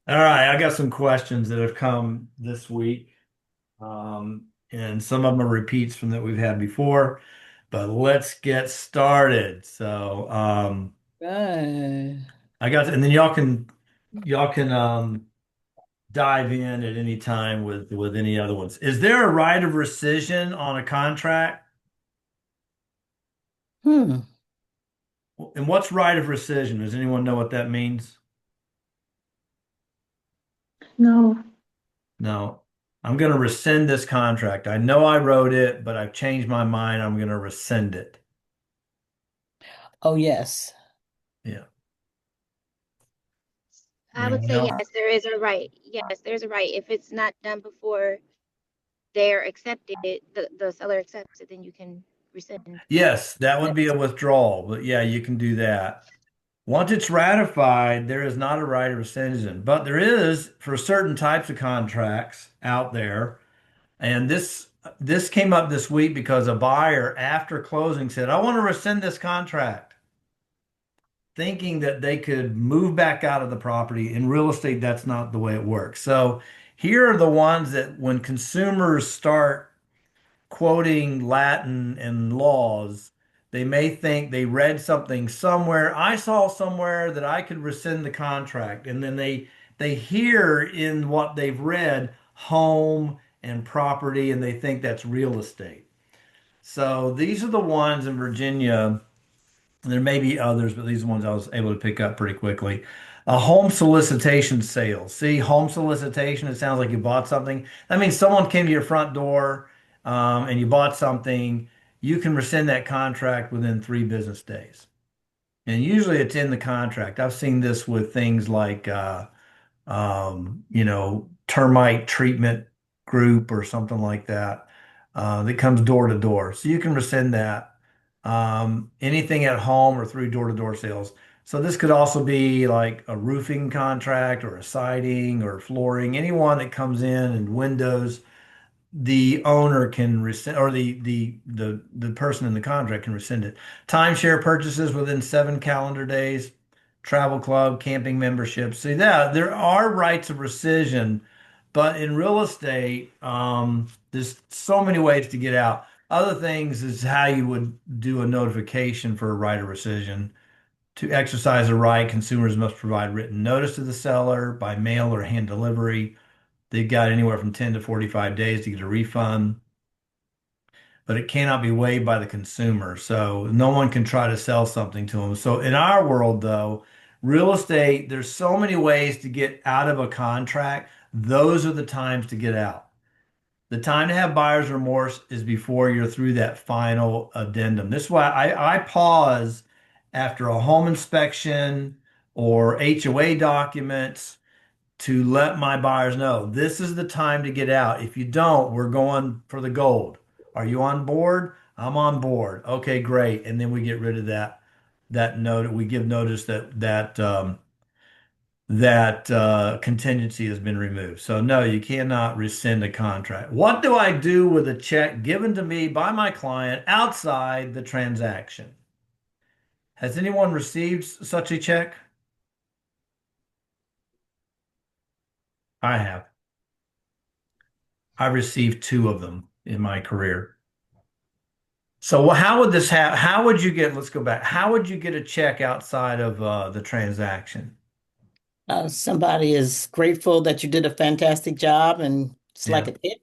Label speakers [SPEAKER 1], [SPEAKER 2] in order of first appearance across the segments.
[SPEAKER 1] All right, I got some questions that have come this week, and some of them are repeats from that we've had before. But let's get started.
[SPEAKER 2] Good.
[SPEAKER 1] I got, and then y'all can dive in at any time with any other ones. Is there a right of rescission on a contract?
[SPEAKER 2] Hmm.
[SPEAKER 1] And what's right of rescission? Does anyone know what that means?
[SPEAKER 3] No.
[SPEAKER 1] No. I'm going to rescind this contract. I know I wrote it, but I've changed my mind. I'm going to rescind it.
[SPEAKER 2] Oh, yes.
[SPEAKER 1] Yeah.
[SPEAKER 3] I would
[SPEAKER 1] Anyone
[SPEAKER 3] say
[SPEAKER 1] else?
[SPEAKER 3] yes, there is a right. Yes, there's a right. If it's not done before they're accepted, the seller accepts it, then you can rescind.
[SPEAKER 1] Yes, that would be a withdrawal, but yeah, you can do that. Once it's ratified, there is not a right of rescission, but there is for certain types of contracts out there. And this came up this week because a buyer after closing said, "I want to rescind this contract," thinking that they could move back out of the property. In real estate, that's not the way it works. So here are the ones that when consumers start quoting Latin and laws, they may think they read something somewhere. I saw somewhere that I could rescind the contract, and then they hear in what they've read home and property, and they think that's real estate. So these are the ones in Virginia. There may be others, but these are the ones I was able to pick up pretty quickly. A home solicitation sale. See, home solicitation, it sounds like you bought something. That means someone came to your front door, and you bought something. You can rescind that contract within 3 business days. And usually it's in the contract. I've seen this with things like termite treatment group or something like that, that comes door to door. So you can rescind that. Anything at home or through door-to-door sales. So this could also be like a roofing contract or a siding or flooring. Anyone that comes in and windows, the owner can rescind, or the person in the contract can rescind it. Timeshare purchases within 7 calendar days, travel club, camping memberships. See that there are rights of rescission, but in real estate, there's so many ways to get out. Other things is how you would do a notification for a right of rescission. To exercise a right, consumers must provide written notice to the seller by mail or hand delivery. They've got anywhere from 10 to 45 days to get a refund, but it cannot be waived by the consumer. So no one can try to sell something to them. So in our world, though, real estate, there's so many ways to get out of a contract. Those are the times to get out. The time to have buyer's remorse is before you're through that final addendum. This is why I pause after a home inspection or HOA documents to let my buyers know this is the time to get out. If you don't, we're going for the gold. Are you on board? I'm on board. Okay, great. And then we get rid of that note. We give notice that contingency has been removed. So no, you cannot rescind a contract. What do I do with a check given to me by my client outside the transaction? Has anyone received such a check? I have. I received two of them in my career. So how would this have, how would you get, let's go back. How would you get a check outside of the transaction?
[SPEAKER 2] Somebody is grateful that you did a fantastic job and it's like
[SPEAKER 1] Yeah.
[SPEAKER 2] a tip,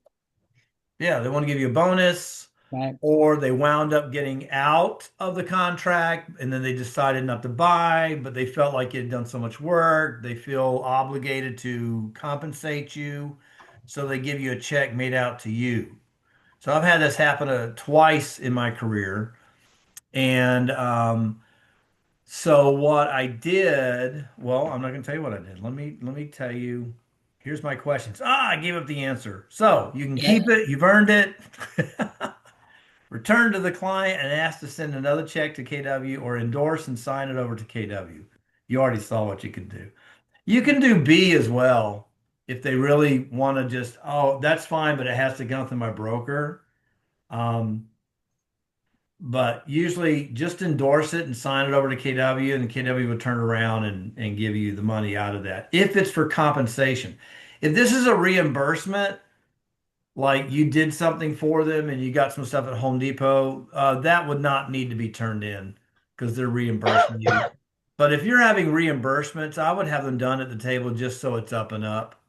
[SPEAKER 1] Yeah, they want to give you a bonus,
[SPEAKER 2] right?
[SPEAKER 1] or they wound up getting out of the contract and then they decided not to buy, but they felt like you had done so much work. They feel obligated to compensate you. So they give you a check made out to you. So I've had this happen twice in my career. And so what I did, well, I'm not going to tell you what I did. Let me tell you. Here's my questions. I gave up the answer. So you can
[SPEAKER 2] Yeah.
[SPEAKER 1] keep it. You've earned it. Return to the client and ask to send another check to KW or endorse and sign it over to KW. You already saw what you can do. You can do B as well if they really want to just, oh, that's fine, but it has to go through my broker. Um, But usually just endorse it and sign it over to KW, and the KW would turn around and give you the money out of that if it's for compensation. If this is a reimbursement, like you did something for them and you got some stuff at Home Depot, that would not need to be turned in because they're reimbursing you. But if you're having reimbursements, I would have them done at the table just so it's up and up,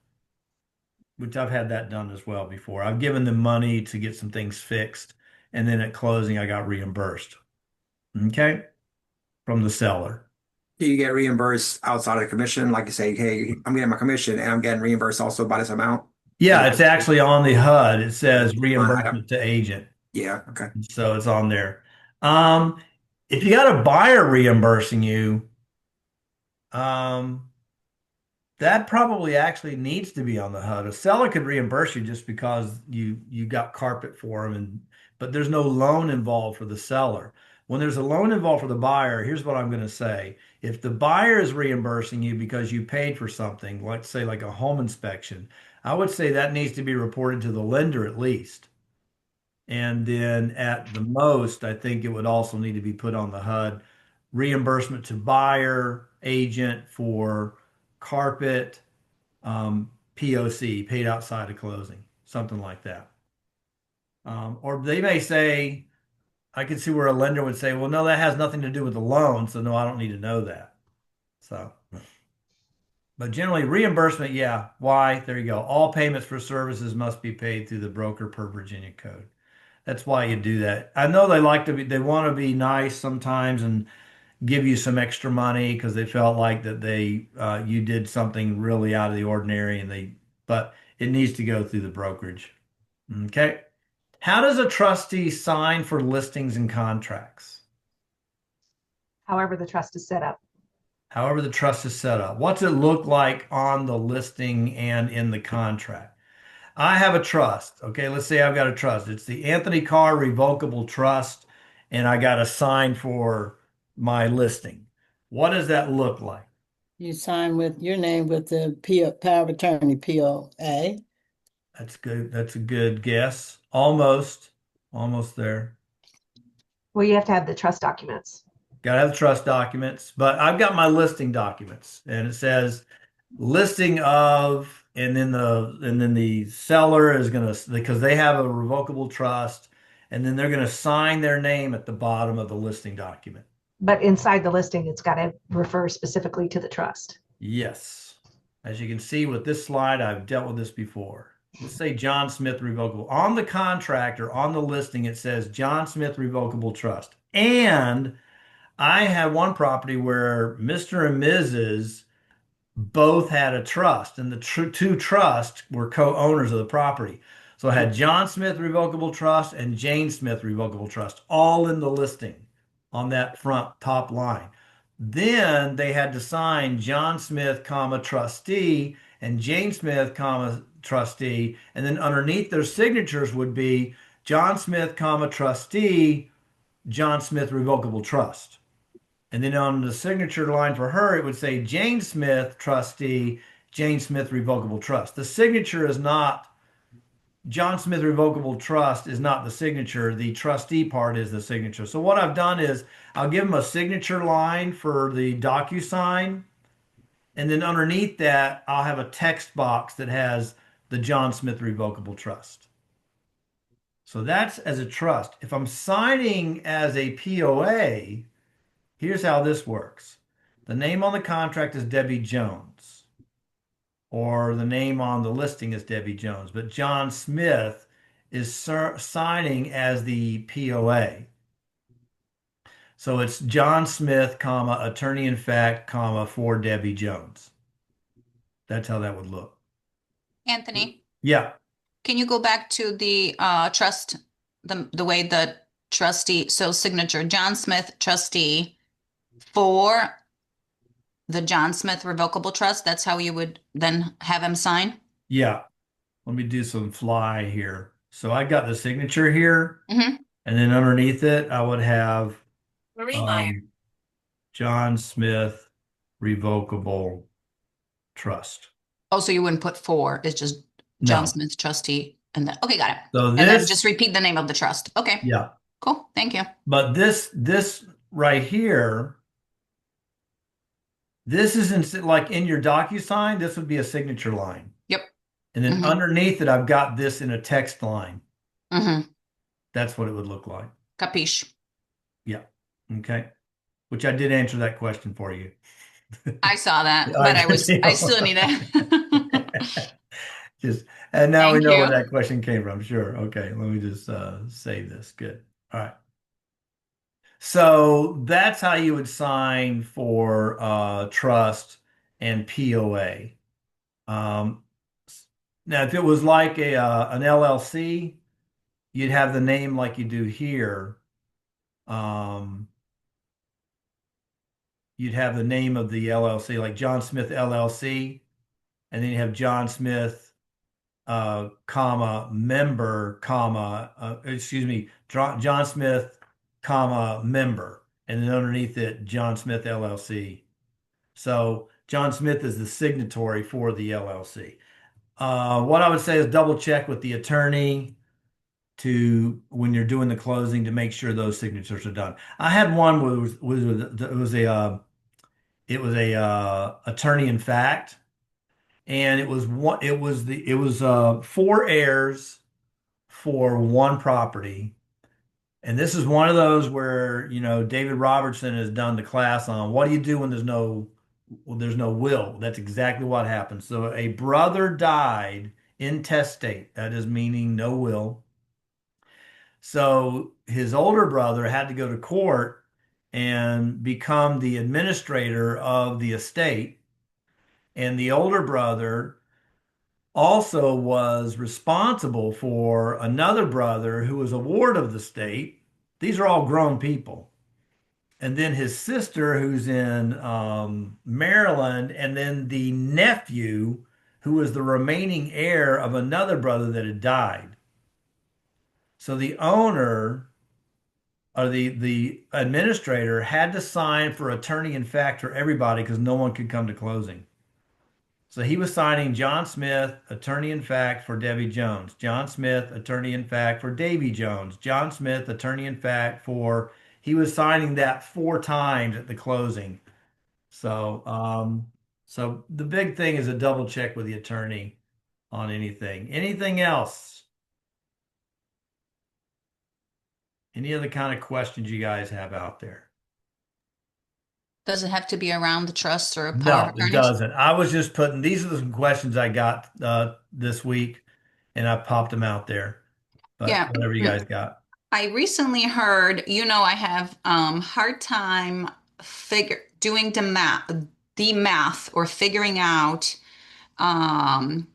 [SPEAKER 1] which I've had that done as well before. I've given them money to get some things fixed, and then at closing, I got reimbursed. Okay, from the seller.
[SPEAKER 4] Do you get reimbursed outside of the commission? Like you say, hey, I'm getting my commission and I'm getting reimbursed also by this amount, as
[SPEAKER 1] Yeah, it's
[SPEAKER 4] opposed to
[SPEAKER 1] actually on the HUD. It says
[SPEAKER 4] line item.
[SPEAKER 1] reimbursement to agent.
[SPEAKER 4] Yeah, okay.
[SPEAKER 1] So it's on there. Um, if you got a buyer reimbursing you, um, that probably actually needs to be on the HUD. A seller could reimburse you just because you got carpet for them, but there's no loan involved for the seller. When there's a loan involved for the buyer, here's what I'm going to say. If the buyer is reimbursing you because you paid for something, let's say like a home inspection, I would say that needs to be reported to the lender at least. And then at the most, I think it would also need to be put on the HUD, reimbursement to buyer, agent for carpet, POC, paid outside of closing, something like that. Or they may say, I could see where a lender would say, well, no, that has nothing to do with the loan, so no, I don't need to know that. So, but generally reimbursement, yeah. Why? There you go. All payments for services must be paid through the broker per Virginia code. That's why you do that. I know they want to be nice sometimes and give you some extra money because they felt like that you did something really out of the ordinary but it needs to go through the brokerage. Okay. How does a trustee sign for listings and contracts?
[SPEAKER 5] However the trust is set up.
[SPEAKER 1] However, the trust is set up. What's it look like on the listing and in the contract? I have a trust. Okay, let's say I've got a trust. It's the Anthony Carr Revocable Trust, and I got a sign for my listing. What does that look like?
[SPEAKER 2] You sign with your name with the power of attorney, POA.
[SPEAKER 1] That's good. That's a good guess. Almost there.
[SPEAKER 5] Well, you have to have the trust documents.
[SPEAKER 1] Got to have the trust documents, but I've got my listing documents, and it says listing of, and then the seller is going to, because they have a revocable trust, and then they're going to sign their name at the bottom of the listing document.
[SPEAKER 5] But inside the listing, it's got to refer specifically to the trust.
[SPEAKER 1] Yes. As you can see with this slide, I've dealt with this before. Let's say John Smith Revocable. On the contract or on the listing, it says John Smith Revocable Trust. And I had one property where Mr. and Mrs. both had a trust, and the two trusts were co-owners of the property. So I had John Smith Revocable Trust and Jane Smith Revocable Trust all in the listing on that front top line. Then they had to sign John Smith, comma, trustee, and Jane Smith, comma, trustee, and then underneath their signatures would be John Smith, comma, trustee, John Smith Revocable Trust. And then on the signature line for her, it would say Jane Smith, trustee, Jane Smith Revocable Trust. The signature is not, John Smith Revocable Trust is not the signature. The trustee part is the signature. So what I've done is I'll give them a signature line for the DocuSign. And then underneath that, I'll have a text box that has the John Smith Revocable Trust. So that's as a trust. If I'm signing as a POA, here's how this works. The name on the contract is Debbie Jones, or the name on the listing is Debbie Jones, but John Smith is signing as the POA. So it's John Smith, comma, attorney in fact, comma, for Debbie Jones. That's how that would look.
[SPEAKER 6] Anthony,
[SPEAKER 1] Yeah.
[SPEAKER 6] can you go back to the trust, the way the trustee, so signature, John Smith, trustee for the John Smith Revocable Trust? That's how you would then have him sign?
[SPEAKER 1] Yeah. Let me do some fly here. So I got the signature here,
[SPEAKER 6] Mm-hmm.
[SPEAKER 1] and then underneath it, I would have
[SPEAKER 6] Marie Meyer.
[SPEAKER 1] John Smith Revocable Trust.
[SPEAKER 6] Oh, so you wouldn't put for, it's just John
[SPEAKER 1] No.
[SPEAKER 6] Smith, trustee, and then, okay, got it.
[SPEAKER 1] So
[SPEAKER 6] And then
[SPEAKER 1] this,
[SPEAKER 6] just repeat the name of the trust. Okay.
[SPEAKER 1] yeah.
[SPEAKER 6] Cool. Thank you.
[SPEAKER 1] But this right here, this isn't like in your DocuSign, this would be a signature line.
[SPEAKER 6] Yep.
[SPEAKER 1] And then
[SPEAKER 6] Mm-hmm.
[SPEAKER 1] underneath it, I've got this in a text line.
[SPEAKER 6] Mm-hmm.
[SPEAKER 1] That's what it would look like.
[SPEAKER 6] Capiche.
[SPEAKER 1] Yeah. Okay. Which I did answer that question for you.
[SPEAKER 6] I saw that, but
[SPEAKER 1] I could
[SPEAKER 6] I
[SPEAKER 1] tell.
[SPEAKER 6] still need it.
[SPEAKER 1] Just, and now we
[SPEAKER 6] Thank
[SPEAKER 1] know where
[SPEAKER 6] you.
[SPEAKER 1] that question came from. Sure. Okay. Let me just save this. Good. All right. So that's how you would sign for trust and POA. Um, Now, if it was like an LLC, you'd have the name like you do here. Um, you'd have the name of the LLC, like John Smith LLC, and then you have John Smith, comma member, comma excuse me, John Smith, comma member, and then underneath it, John Smith LLC. So John Smith is the signatory for the LLC. What I would say is double check with the attorney to when you're doing the closing to make sure those signatures are done. I had one where it was a attorney in fact, and it was four heirs for one property. And this is one of those where, David Robertson has done the class on what do you do when there's no will. That's exactly what happened. So a brother died intestate. That is meaning no will. So his older brother had to go to court and become the administrator of the estate. And the older brother also was responsible for another brother who was a ward of the state. These are all grown people. And then his sister, who's in Maryland, and then the nephew, who was the remaining heir of another brother that had died. So the owner or the administrator had to sign for attorney in fact for everybody because no one could come to closing. So he was signing John Smith, attorney in fact for Debbie Jones, John Smith, attorney in fact for Davy Jones, John Smith, attorney in fact for, he was signing that four times at the closing. So the big thing is a double check with the attorney on anything. Anything else? Any other kind of questions you guys have out there?
[SPEAKER 6] Does it have to be around the trust or a power of
[SPEAKER 1] No, it
[SPEAKER 6] attorney?
[SPEAKER 1] doesn't. I was just putting, these are some questions I got this week and I popped them out there. But
[SPEAKER 6] Yeah.
[SPEAKER 1] whatever you guys got.
[SPEAKER 6] I recently heard, I have hard time doing the math or figuring out um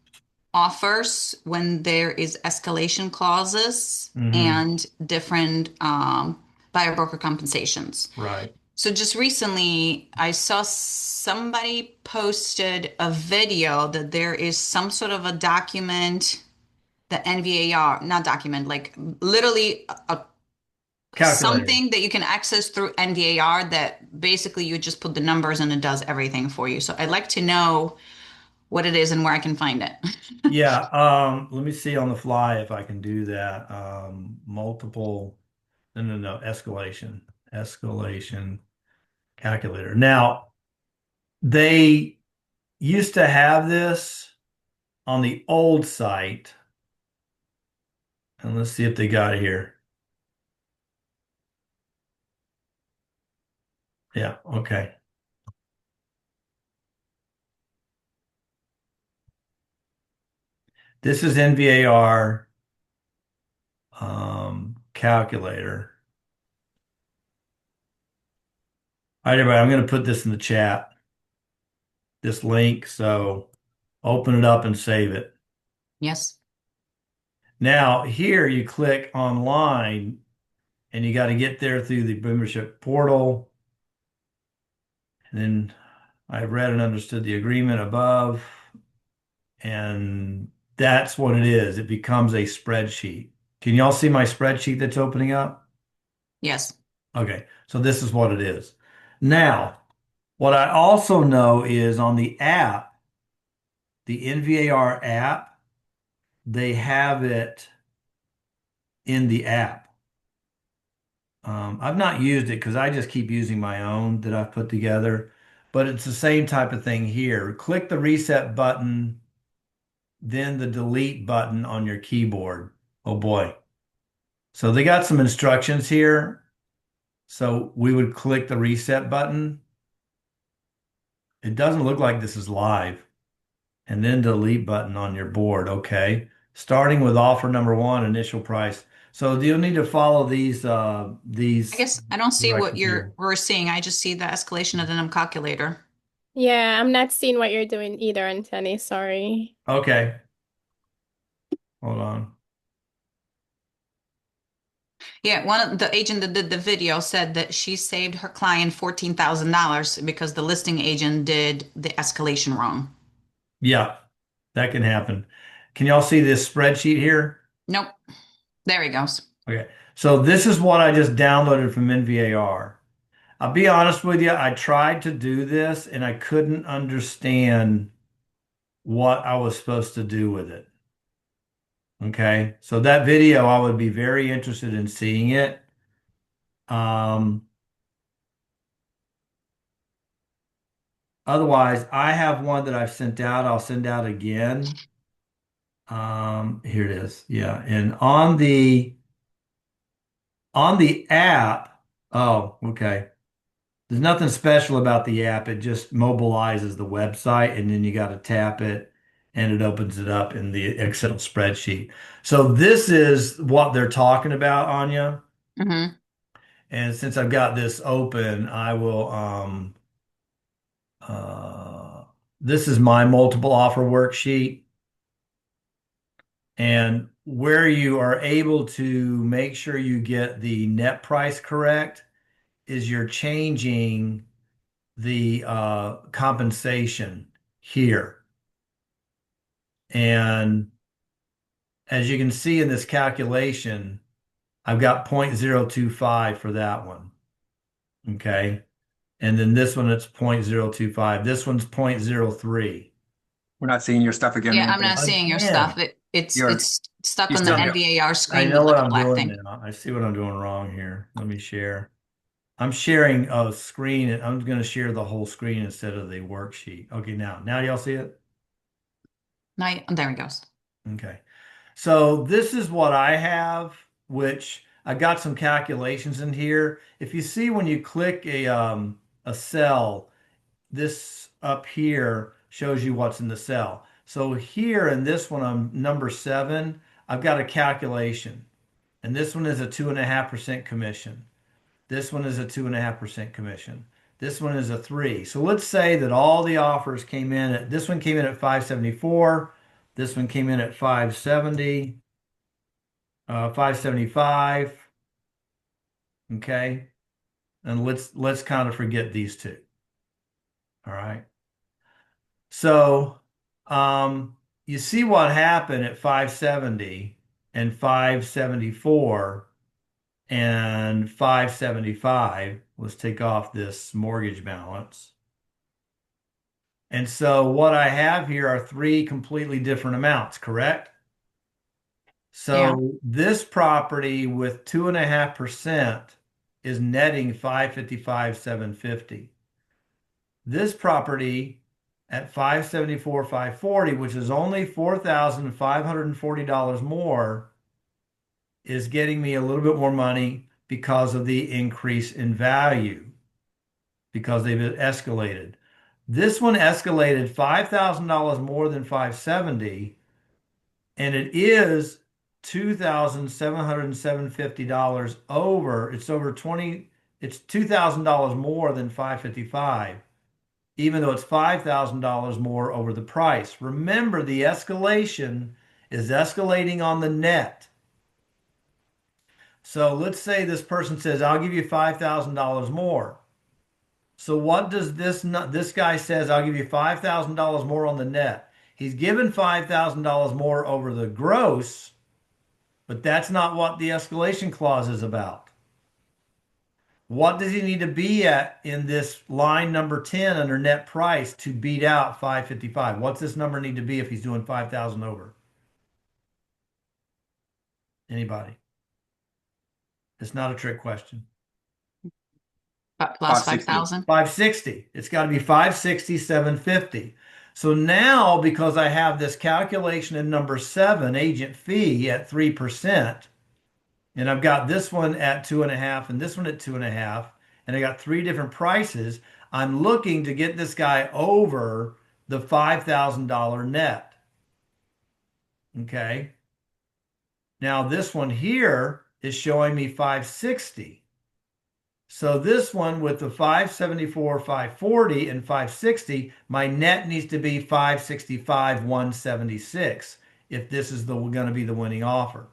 [SPEAKER 6] offers when there is escalation clauses
[SPEAKER 1] Hmm.
[SPEAKER 6] and different buyer broker compensations.
[SPEAKER 1] Right.
[SPEAKER 6] So just recently, I saw somebody posted a video that there is some sort of a document, the NVAR, not document, like literally
[SPEAKER 1] Calculator.
[SPEAKER 6] something that you can access through NVAR that basically you just put the numbers and it does everything for you. So I'd like to know what it is and where I can find it.
[SPEAKER 1] Yeah. Let me see on the fly if I can do that. Multiple, no, escalation calculator. Now, they used to have this on the old site. And let's see if they got it here. Yeah, okay. This is NVAR calculator. All right, everybody, I'm going to put this in the chat, this link. So open it up and save it.
[SPEAKER 6] Yes.
[SPEAKER 1] Now, here you click online and you got to get there through the membership portal. And then I read and understood the agreement above. And that's what it is. It becomes a spreadsheet. Can y'all see my spreadsheet that's opening up?
[SPEAKER 6] Yes.
[SPEAKER 1] Okay, so this is what it is. Now, what I also know is on the app, the NVAR app, they have it in the app. I've not used it because I just keep using my own that I've put together, but it's the same type of thing here. Click the reset button, then the delete button on your keyboard. Oh boy. So they got some instructions here. So we would click the reset button. It doesn't look like this is live. And then delete button on your board. Okay. Starting with offer number one, initial price. So you'll need to follow these
[SPEAKER 6] I guess I don't see what
[SPEAKER 1] directions here.
[SPEAKER 6] we're seeing. I just see the escalation of the num calculator.
[SPEAKER 7] Yeah, I'm not seeing what you're doing either, Anthony. Sorry.
[SPEAKER 1] Okay. Hold on.
[SPEAKER 6] Yeah, one of the agent that did the video said that she saved her client $14,000 because the listing agent did the escalation wrong.
[SPEAKER 1] Yeah, that can happen. Can y'all see this spreadsheet here?
[SPEAKER 6] Nope. There he goes.
[SPEAKER 1] Okay. So this is what I just downloaded from NVAR. I'll be honest with you, I tried to do this and I couldn't understand what I was supposed to do with it. Okay. So that video, I would be very interested in seeing it. Otherwise, I have one that I've sent out. I'll send out again. Here it is. Yeah. And on the app, oh, okay. There's nothing special about the app. It just mobilizes the website and then you got to tap it and it opens it up in the Excel spreadsheet. So this is what they're talking about, Anya.
[SPEAKER 6] Mm-hmm.
[SPEAKER 1] And since I've got this open, I will this is my multiple offer worksheet. And where you are able to make sure you get the net price correct is you're changing the compensation here. And as you can see in this calculation, I've got 0.025 for that one. Okay. And then this one, it's 0.025. This one's 0.03.
[SPEAKER 4] We're not seeing your stuff again.
[SPEAKER 6] Yeah, I'm not
[SPEAKER 4] Reimburse.
[SPEAKER 6] seeing your
[SPEAKER 1] Again.
[SPEAKER 6] stuff. It's
[SPEAKER 4] You're-
[SPEAKER 6] it's stuck
[SPEAKER 4] you
[SPEAKER 6] on the
[SPEAKER 4] still-
[SPEAKER 6] NVAR
[SPEAKER 1] I
[SPEAKER 6] screen
[SPEAKER 1] know
[SPEAKER 6] with
[SPEAKER 1] what
[SPEAKER 6] like a
[SPEAKER 1] I'm
[SPEAKER 6] black
[SPEAKER 1] doing
[SPEAKER 6] thing.
[SPEAKER 1] now. I see what I'm doing wrong here. Let me share. I'm sharing a screen and I'm going to share the whole screen instead of the worksheet. Okay, now y'all see it?
[SPEAKER 6] Now, there he goes.
[SPEAKER 1] Okay. So this is what I have, which I got some calculations in here. If you see when you click a cell, this up here shows you what's in the cell. So here in this one, I'm number 7, I've got a calculation. And this one is a 2.5% commission. This one is a 2.5% commission. This one is a 3. So let's say that all the offers came in at, this one came in at 574. This one came in at 570, 575. Okay. And let's kind of forget these two. All right. So you see what happened at 570 and 574 and 575. Let's take off this mortgage balance. And so what I have here are 3 completely different amounts, correct? So
[SPEAKER 6] Yeah.
[SPEAKER 1] this property with 2.5% is netting 555,750. This property at 574, 540, which is only $4,540 more, is getting me a little bit more money because of the increase in value, because they've escalated. This one escalated $5,000 more than 570, and it is $2,750 over. It's over 20, it's $2,000 more than 555, even though it's $5,000 more over the price. Remember, the escalation is escalating on the net. So let's say this person says, I'll give you $5,000 more. So what does this guy says, I'll give you $5,000 more on the net. He's given $5,000 more over the gross, but that's not what the escalation clause is about. What does he need to be at in this line number 10 under net price to beat out 555? What's this number need to be if he's doing 5,000 over? Anybody? It's not a trick question.
[SPEAKER 6] Plus
[SPEAKER 4] 560.
[SPEAKER 6] 5,000.
[SPEAKER 1] 560. It's got to be 560, 750. So now, because I have this calculation in number 7, agent fee at 3%, and I've got this one at 2.5 and this one at 2.5, and I got 3 different prices, I'm looking to get this guy over the $5,000 net. Okay. Now this one here is showing me 560. So this one with the 574, 540, and 560, my net needs to be 565, 176 if this is going to be the winning offer.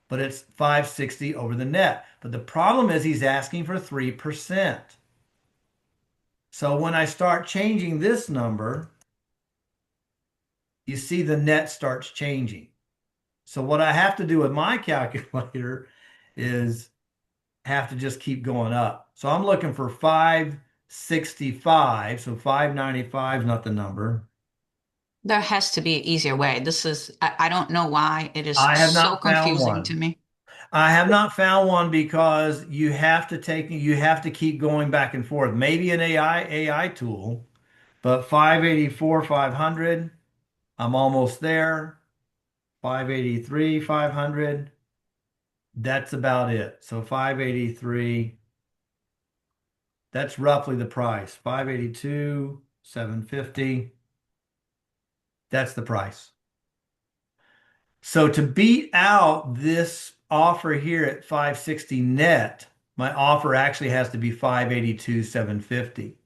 [SPEAKER 1] But it's 560 over the net. But the problem is he's asking for 3%. So when I start changing this number, you see the net starts changing. So what I have to do with my calculator is have to just keep going up. So I'm looking for 565. So 595 is not the number.
[SPEAKER 6] There has to be an easier way. I don't know why it is
[SPEAKER 1] I have
[SPEAKER 6] so
[SPEAKER 1] not found
[SPEAKER 6] confusing to
[SPEAKER 1] one.
[SPEAKER 6] me.
[SPEAKER 1] I have not found one because you have to keep going back and forth. Maybe an AI tool, but 584, 500, I'm almost there. 583, 500. That's about it. So 583, that's roughly the price. 582, 750. That's the price. So to beat out this offer here at 560 net, my offer actually has to be 582, 750.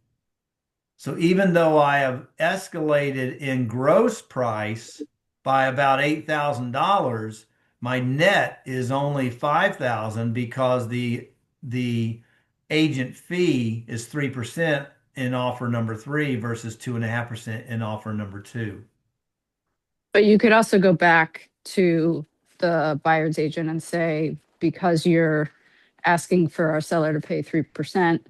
[SPEAKER 1] So even though I have escalated in gross price by about $8,000, my net is only 5,000 because the agent fee is 3% in offer number 3 versus 2.5% in offer number 2.
[SPEAKER 8] But you could also go back to the buyer's agent and say, because you're asking for our seller to pay 3%,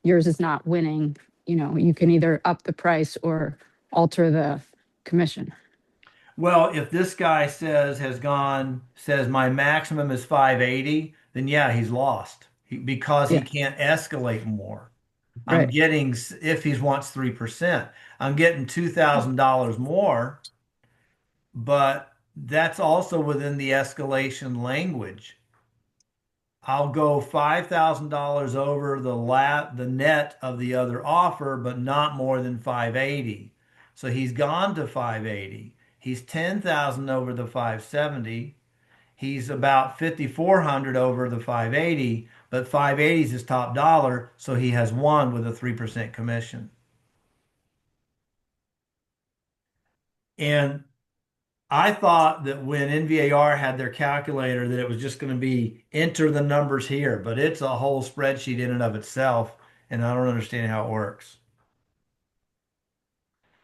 [SPEAKER 8] yours is not winning. You can either up the price or alter the commission.
[SPEAKER 1] Well, if this guy says my maximum is 580, then yeah, he's lost because he
[SPEAKER 8] Yeah,
[SPEAKER 1] can't escalate more. I'm
[SPEAKER 8] right.
[SPEAKER 1] getting, if he wants 3%, I'm getting $2,000 more, but that's also within the escalation language. I'll go $5,000 over the net of the other offer, but not more than 580. So he's gone to 580. He's 10,000 over the 570. He's about 5,400 over the 580, but 580 is his top dollar, so he has won with a 3% commission. And I thought that when NVAR had their calculator that it was just going to be enter the numbers here, but it's a whole spreadsheet in and of itself, and I don't understand how it works.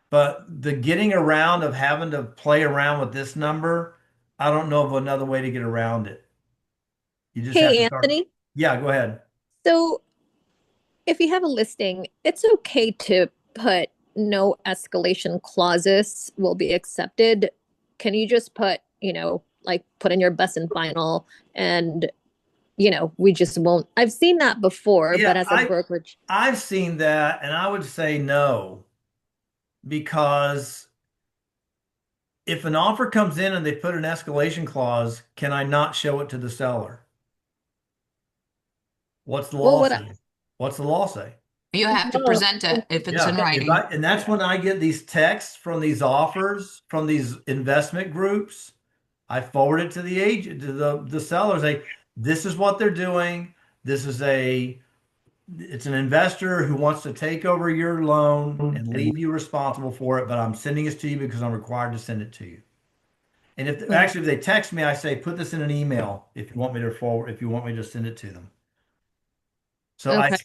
[SPEAKER 1] But the getting around of having to play around with this number, I don't know of another way to get around it. You just have to
[SPEAKER 9] Hey,
[SPEAKER 1] start.
[SPEAKER 9] Anthony.
[SPEAKER 1] Yeah, go ahead.
[SPEAKER 9] So if you have a listing, it's okay to put no escalation clauses will be accepted. Can you just put, like put in your best and final and, we just won't. I've seen that before,
[SPEAKER 1] Yeah,
[SPEAKER 9] but as a brokerage.
[SPEAKER 1] I've seen that, and I would say no, because if an offer comes in and they put an escalation clause, can I not show it to the seller? What's the
[SPEAKER 9] Well,
[SPEAKER 1] law say? What's the law say?
[SPEAKER 6] You have to
[SPEAKER 9] well,
[SPEAKER 6] present it if it's in
[SPEAKER 1] Yeah,
[SPEAKER 6] writing.
[SPEAKER 1] and that's when I get these texts from these offers from these investment groups. I forward it to the agent, to the seller, say, this is what they're doing. This is it's an investor who wants to take over your loan and leave you responsible for it, but I'm sending this to you because I'm required to send it to you. And if they text me, I say, put this in an email if you want me to if you want me to send it to them. So
[SPEAKER 9] okay.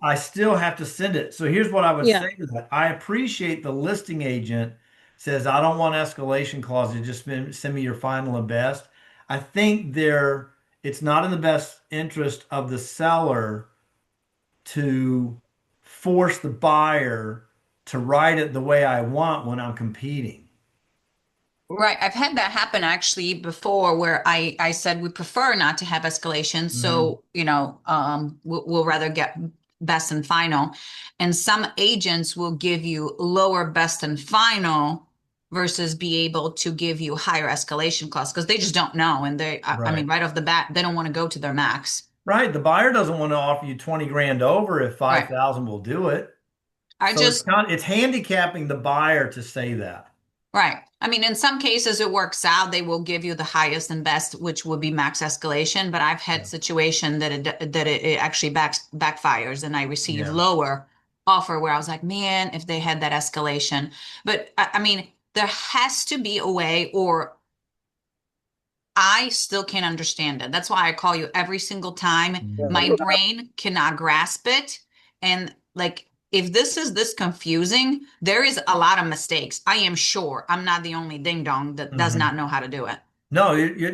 [SPEAKER 1] I still have to send it. So here's what I would
[SPEAKER 9] Yeah.
[SPEAKER 1] say to that. I appreciate the listing agent says, I don't want escalation clauses. Just send me your final and best. I think it's not in the best interest of the seller to force the buyer to write it the way I want when I'm competing.
[SPEAKER 6] Right. I've had that happen actually before where I said we prefer not to have escalation.
[SPEAKER 1] Mhm.
[SPEAKER 6] So, we'll rather get best and final. And some agents will give you lower best and final versus be able to give you higher escalation clause because they just don't know. And I mean, right off the bat, they don't want to go to their max.
[SPEAKER 1] Right. The buyer doesn't want to offer you 20 grand over if
[SPEAKER 6] Right.
[SPEAKER 1] 5,000 will do it.
[SPEAKER 6] I
[SPEAKER 1] So
[SPEAKER 6] just,
[SPEAKER 1] it's handicapping the buyer to say that.
[SPEAKER 6] right. I mean, in some cases it works out. They will give you the highest and best, which would be max escalation. But I've had situation that it actually backfires, and I receive
[SPEAKER 1] Yeah.
[SPEAKER 6] lower offer where I was like, man, if they had that escalation. But I mean, there has to be a way, or I still can't understand it. That's why I call you every single time. My brain cannot grasp it, and like, if this is this confusing, there is a lot of mistakes. I am sure I'm not the only ding dong that does not know how to do it.
[SPEAKER 1] No, you're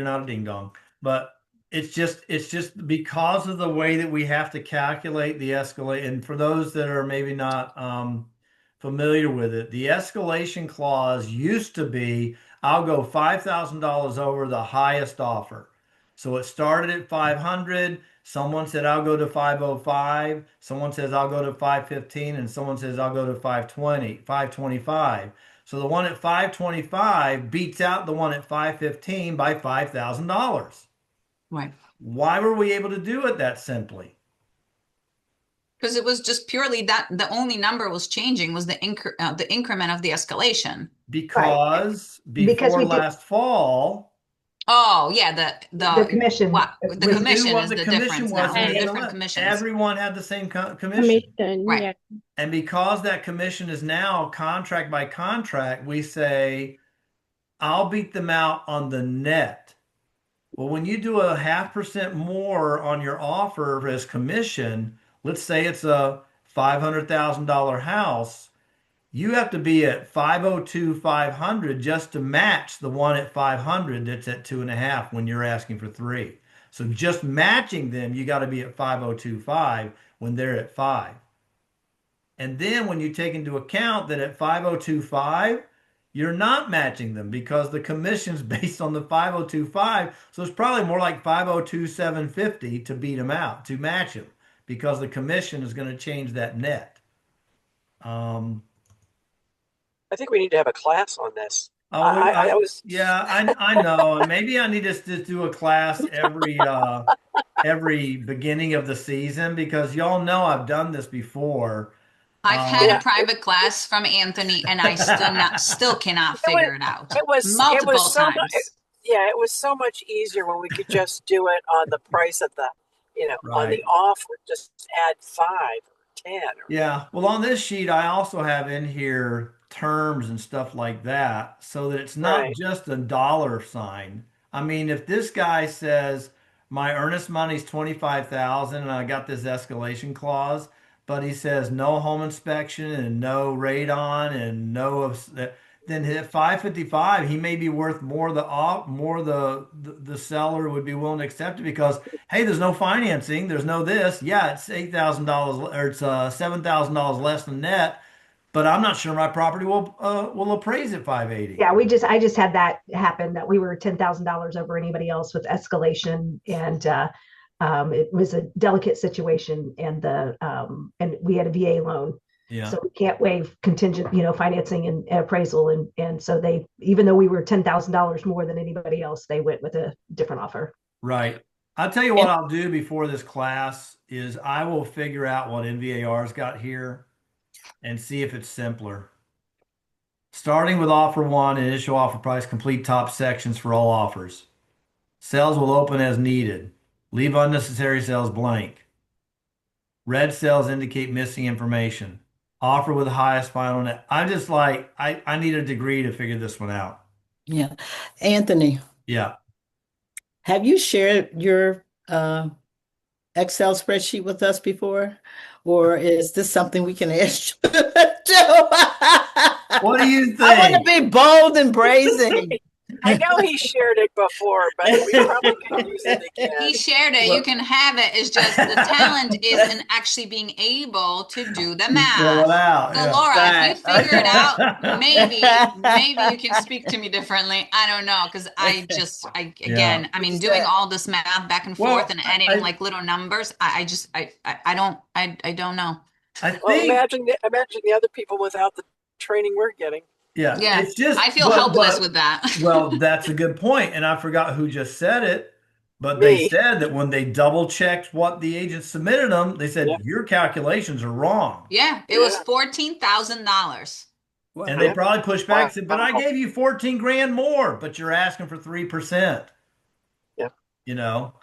[SPEAKER 1] not a ding dong, but it's just because of the way that we have to calculate the escalate. And for those that are maybe not familiar with it, the escalation clause used to be, I'll go $5,000 over the highest offer. So it started at 500. Someone said, I'll go to 505. Someone says, I'll go to 515. And someone says, I'll go to 525. So the one at 525 beats out the one at 515 by $5,000.
[SPEAKER 6] Right.
[SPEAKER 1] Why were we able to do it that simply?
[SPEAKER 6] Because it was just purely that the only number was changing was the increment of the escalation.
[SPEAKER 1] Because
[SPEAKER 5] Because
[SPEAKER 1] before
[SPEAKER 5] we did-
[SPEAKER 1] last fall,
[SPEAKER 6] Oh yeah, the
[SPEAKER 5] commission.
[SPEAKER 6] what the
[SPEAKER 5] We
[SPEAKER 6] commission
[SPEAKER 1] knew what
[SPEAKER 6] is
[SPEAKER 1] the
[SPEAKER 6] the
[SPEAKER 1] commission
[SPEAKER 6] difference
[SPEAKER 1] was
[SPEAKER 6] now.
[SPEAKER 1] in
[SPEAKER 6] They're
[SPEAKER 1] the
[SPEAKER 6] different
[SPEAKER 1] LF.
[SPEAKER 6] commissions.
[SPEAKER 1] Everyone had the same commission.
[SPEAKER 7] Commission,
[SPEAKER 6] Right.
[SPEAKER 7] yeah.
[SPEAKER 1] And because that commission is now contract by contract, we say, I'll beat them out on the net. Well, when you do a 0.5% more on your offer as commission, let's say it's a $500,000 house, you have to be at 502, 500 just to match the one at 500 that's at 2.5 when you're asking for 3. So just matching them, you got to be at 502.5 when they're at 5. And then when you take into account that at 502.5, you're not matching them because the commission's based on the 502.5. So it's probably more like 502.750 to beat them out, to match them, because the commission is going to change that net.
[SPEAKER 10] I think we need to have a class on this.
[SPEAKER 1] Oh,
[SPEAKER 10] I was
[SPEAKER 1] yeah, I know. Maybe I need to just do a class every beginning of the season because y'all know I've done this before.
[SPEAKER 6] I've had a private class from Anthony, and I still cannot figure it out.
[SPEAKER 10] It was
[SPEAKER 6] multiple
[SPEAKER 10] so
[SPEAKER 6] times.
[SPEAKER 10] much. Yeah, it was so much easier when we could just do it on the price of the, on the offer. Just add 5 or 10.
[SPEAKER 1] Yeah. Well, on this sheet, I also have in here terms and stuff like that so that it's not just a dollar sign. I mean, if this guy says my earnest money's 25,000 and I got this escalation clause, but he says no home inspection and no radon and no then at 555 he may be worth more. The seller would be willing to accept it because hey, there's no financing, there's no this. Yeah, it's $8,000 or it's $7,000 less than net, but I'm not sure my property will appraise at 580.
[SPEAKER 5] Yeah, I just had that happen, that we were $10,000 over anybody else with escalation, and it was a delicate situation, and and we had a VA loan.
[SPEAKER 1] Yeah.
[SPEAKER 5] So we can't waive contingent, financing and appraisal, and so they, even though we were $10,000 more than anybody else, they went with a different offer.
[SPEAKER 1] Right. I'll tell you what I'll do before this class is I will figure out what NVAR's got here and see if it's simpler. Starting with offer 1, initial offer price, complete top sections for all offers. Cells will open as needed. Leave unnecessary cells blank. Red cells indicate missing information. Offer with the highest final net. I'm just like, I need a degree to figure this one out.
[SPEAKER 2] Yeah. Anthony,
[SPEAKER 1] Yeah.
[SPEAKER 2] have you shared your Excel spreadsheet with us before? Or is this something we can ask you to do?
[SPEAKER 1] What do you think?
[SPEAKER 2] I want to be bold and brazen.
[SPEAKER 10] I know he shared it before, but we probably could use it again.
[SPEAKER 6] He shared it. You can have it. It's just the talent is in actually being able to do the
[SPEAKER 1] Fill
[SPEAKER 6] math.
[SPEAKER 1] it out.
[SPEAKER 6] So
[SPEAKER 1] Yeah.
[SPEAKER 6] Laura, if you
[SPEAKER 2] Right.
[SPEAKER 6] figure it out, maybe you can speak to me differently. I don't know, because
[SPEAKER 1] Yeah.
[SPEAKER 6] I mean, doing all this math back and forth
[SPEAKER 1] Well,
[SPEAKER 6] and adding like little numbers, I don't know.
[SPEAKER 1] I
[SPEAKER 10] Well,
[SPEAKER 1] think,
[SPEAKER 10] imagine the other people without the training we're getting.
[SPEAKER 1] yeah,
[SPEAKER 6] Yeah,
[SPEAKER 1] it's just,
[SPEAKER 6] I feel helpless with that.
[SPEAKER 1] well, that's a good point, and I forgot who just said it, but they
[SPEAKER 10] Me.
[SPEAKER 1] said that when they double checked what the agent submitted them, they said
[SPEAKER 10] Yeah.
[SPEAKER 1] your calculations are wrong,
[SPEAKER 6] Yeah, it was $14,000.
[SPEAKER 1] and they
[SPEAKER 10] Yeah.
[SPEAKER 1] probably pushed back and said, "But I
[SPEAKER 10] Wow.
[SPEAKER 1] gave you 14 grand more, but you're asking for 3%."
[SPEAKER 10] Yeah.
[SPEAKER 1] You know,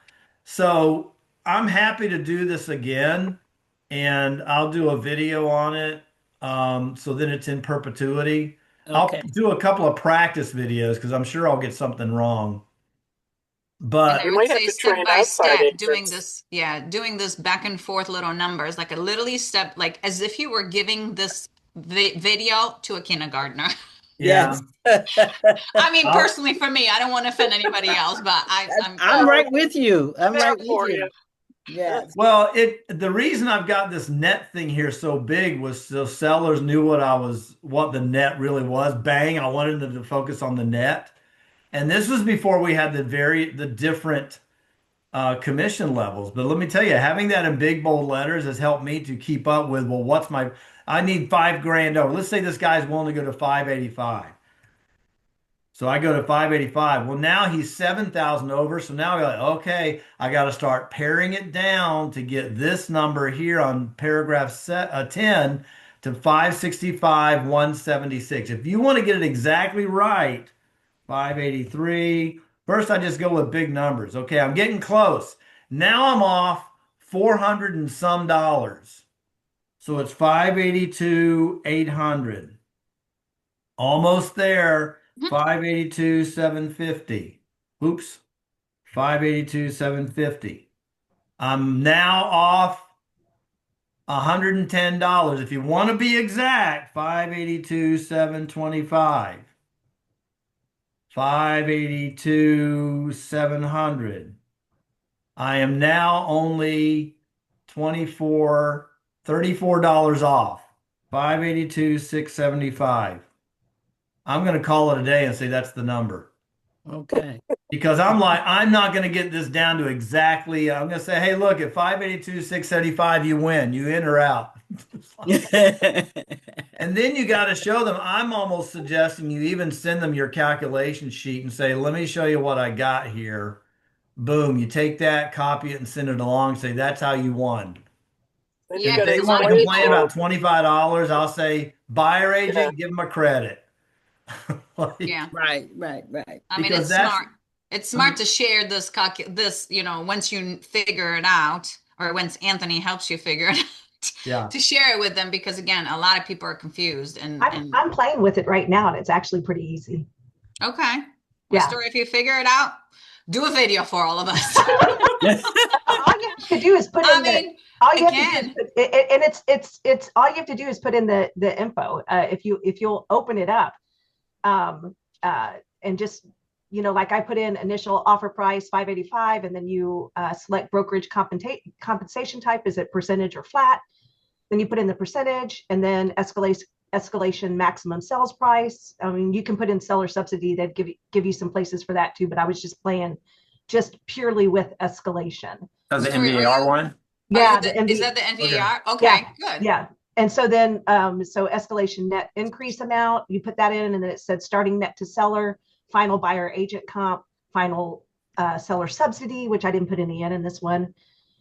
[SPEAKER 1] so I'm happy to do this again, and I'll do a video on it, so then it's in perpetuity. I'll
[SPEAKER 2] Okay.
[SPEAKER 1] do a couple of practice videos because I'm sure I'll get something wrong.
[SPEAKER 6] And
[SPEAKER 1] But
[SPEAKER 6] I
[SPEAKER 10] You
[SPEAKER 6] would
[SPEAKER 10] might have
[SPEAKER 6] say
[SPEAKER 10] to
[SPEAKER 6] step
[SPEAKER 10] train
[SPEAKER 6] by
[SPEAKER 10] outside
[SPEAKER 6] step, doing
[SPEAKER 10] agents.
[SPEAKER 6] this back and forth little numbers, like a literally step, like as if you were giving this video to a kindergartner.
[SPEAKER 1] yeah,
[SPEAKER 2] Yes.
[SPEAKER 6] I mean,
[SPEAKER 1] I'll,
[SPEAKER 6] personally, for me, I don't want to offend anybody else, but I'm
[SPEAKER 2] I'm right with you. I'm
[SPEAKER 10] There
[SPEAKER 2] right with
[SPEAKER 10] for
[SPEAKER 2] you.
[SPEAKER 10] you.
[SPEAKER 2] Yes.
[SPEAKER 1] well, the reason I've got this net thing here so big was so sellers knew what the net really was. Bang, I wanted them to focus on the net. And this was before we had the different commission levels. But let me tell you, having that in big bold letters has helped me to keep up with, well, I need 5 grand over. Let's say this guy's willing to go to 585. So I go to 585. Well, now he's 7,000 over. So now I go, okay, I got to start paring it down to get this number here on paragraph 10 to 565, 176. If you want to get it exactly right, 583. First, I just go with big numbers. Okay, I'm getting close. Now I'm off 400 and some dollars. So it's 582, 800. Almost there. 582, 750. Oops. 582, 750. I'm now off $110. If you want to be exact, 582, 725. 582, 700. I am now only $34 off. 582, 675. I'm going to call it a day and say that's the number.
[SPEAKER 2] Okay.
[SPEAKER 1] Because I'm not going to get this down to exactly, I'm going to say, hey, look, at 582, 675, you win. You in or out. And then you got to show them. I'm almost suggesting you even send them your calculation sheet and say, let me show you what I got here. Boom. You take that, copy it, and send it along. Say, that's how you won.
[SPEAKER 10] Then
[SPEAKER 6] Yeah,
[SPEAKER 10] you
[SPEAKER 1] And if
[SPEAKER 10] got to
[SPEAKER 1] they
[SPEAKER 6] because a lot
[SPEAKER 1] want
[SPEAKER 6] of
[SPEAKER 1] to
[SPEAKER 10] explain
[SPEAKER 1] complain
[SPEAKER 10] to
[SPEAKER 6] people,
[SPEAKER 1] about $25, I'll say, buyer
[SPEAKER 10] them.
[SPEAKER 1] agent, give them a credit.
[SPEAKER 6] yeah.
[SPEAKER 2] Right.
[SPEAKER 6] I mean,
[SPEAKER 1] Because
[SPEAKER 6] it's
[SPEAKER 1] that's,
[SPEAKER 6] smart. It's smart to share this, once you figure it out, or once Anthony helps you figure it out,
[SPEAKER 1] yeah.
[SPEAKER 6] to share it with them, because again, a lot of people are confused
[SPEAKER 5] I'm playing with it right now, and it's actually pretty easy.
[SPEAKER 6] okay.
[SPEAKER 5] Yeah.
[SPEAKER 6] Story, if you figure it out, do a video for all of us.
[SPEAKER 5] All you have to do is put in all you have to do is and it's all you have to do is put in the info. If you'll open it up, and just like I put in initial offer price 585, and then you select brokerage compensation type, is it percentage or flat? Then you put in the percentage, and then escalation maximum sales price. I mean, you can put in seller subsidy. They'd give you some places for that too, but I was just playing just purely with escalation.
[SPEAKER 4] Does the
[SPEAKER 6] So are
[SPEAKER 4] MVAR
[SPEAKER 6] you-
[SPEAKER 4] one?
[SPEAKER 5] Yeah,
[SPEAKER 6] is that the NVAR? Okay,
[SPEAKER 5] yeah,
[SPEAKER 6] good.
[SPEAKER 5] yeah. And so then, so escalation net increase amount, you put that in, and then it said starting net to seller, final buyer agent comp, final seller subsidy, which I didn't put any in this one.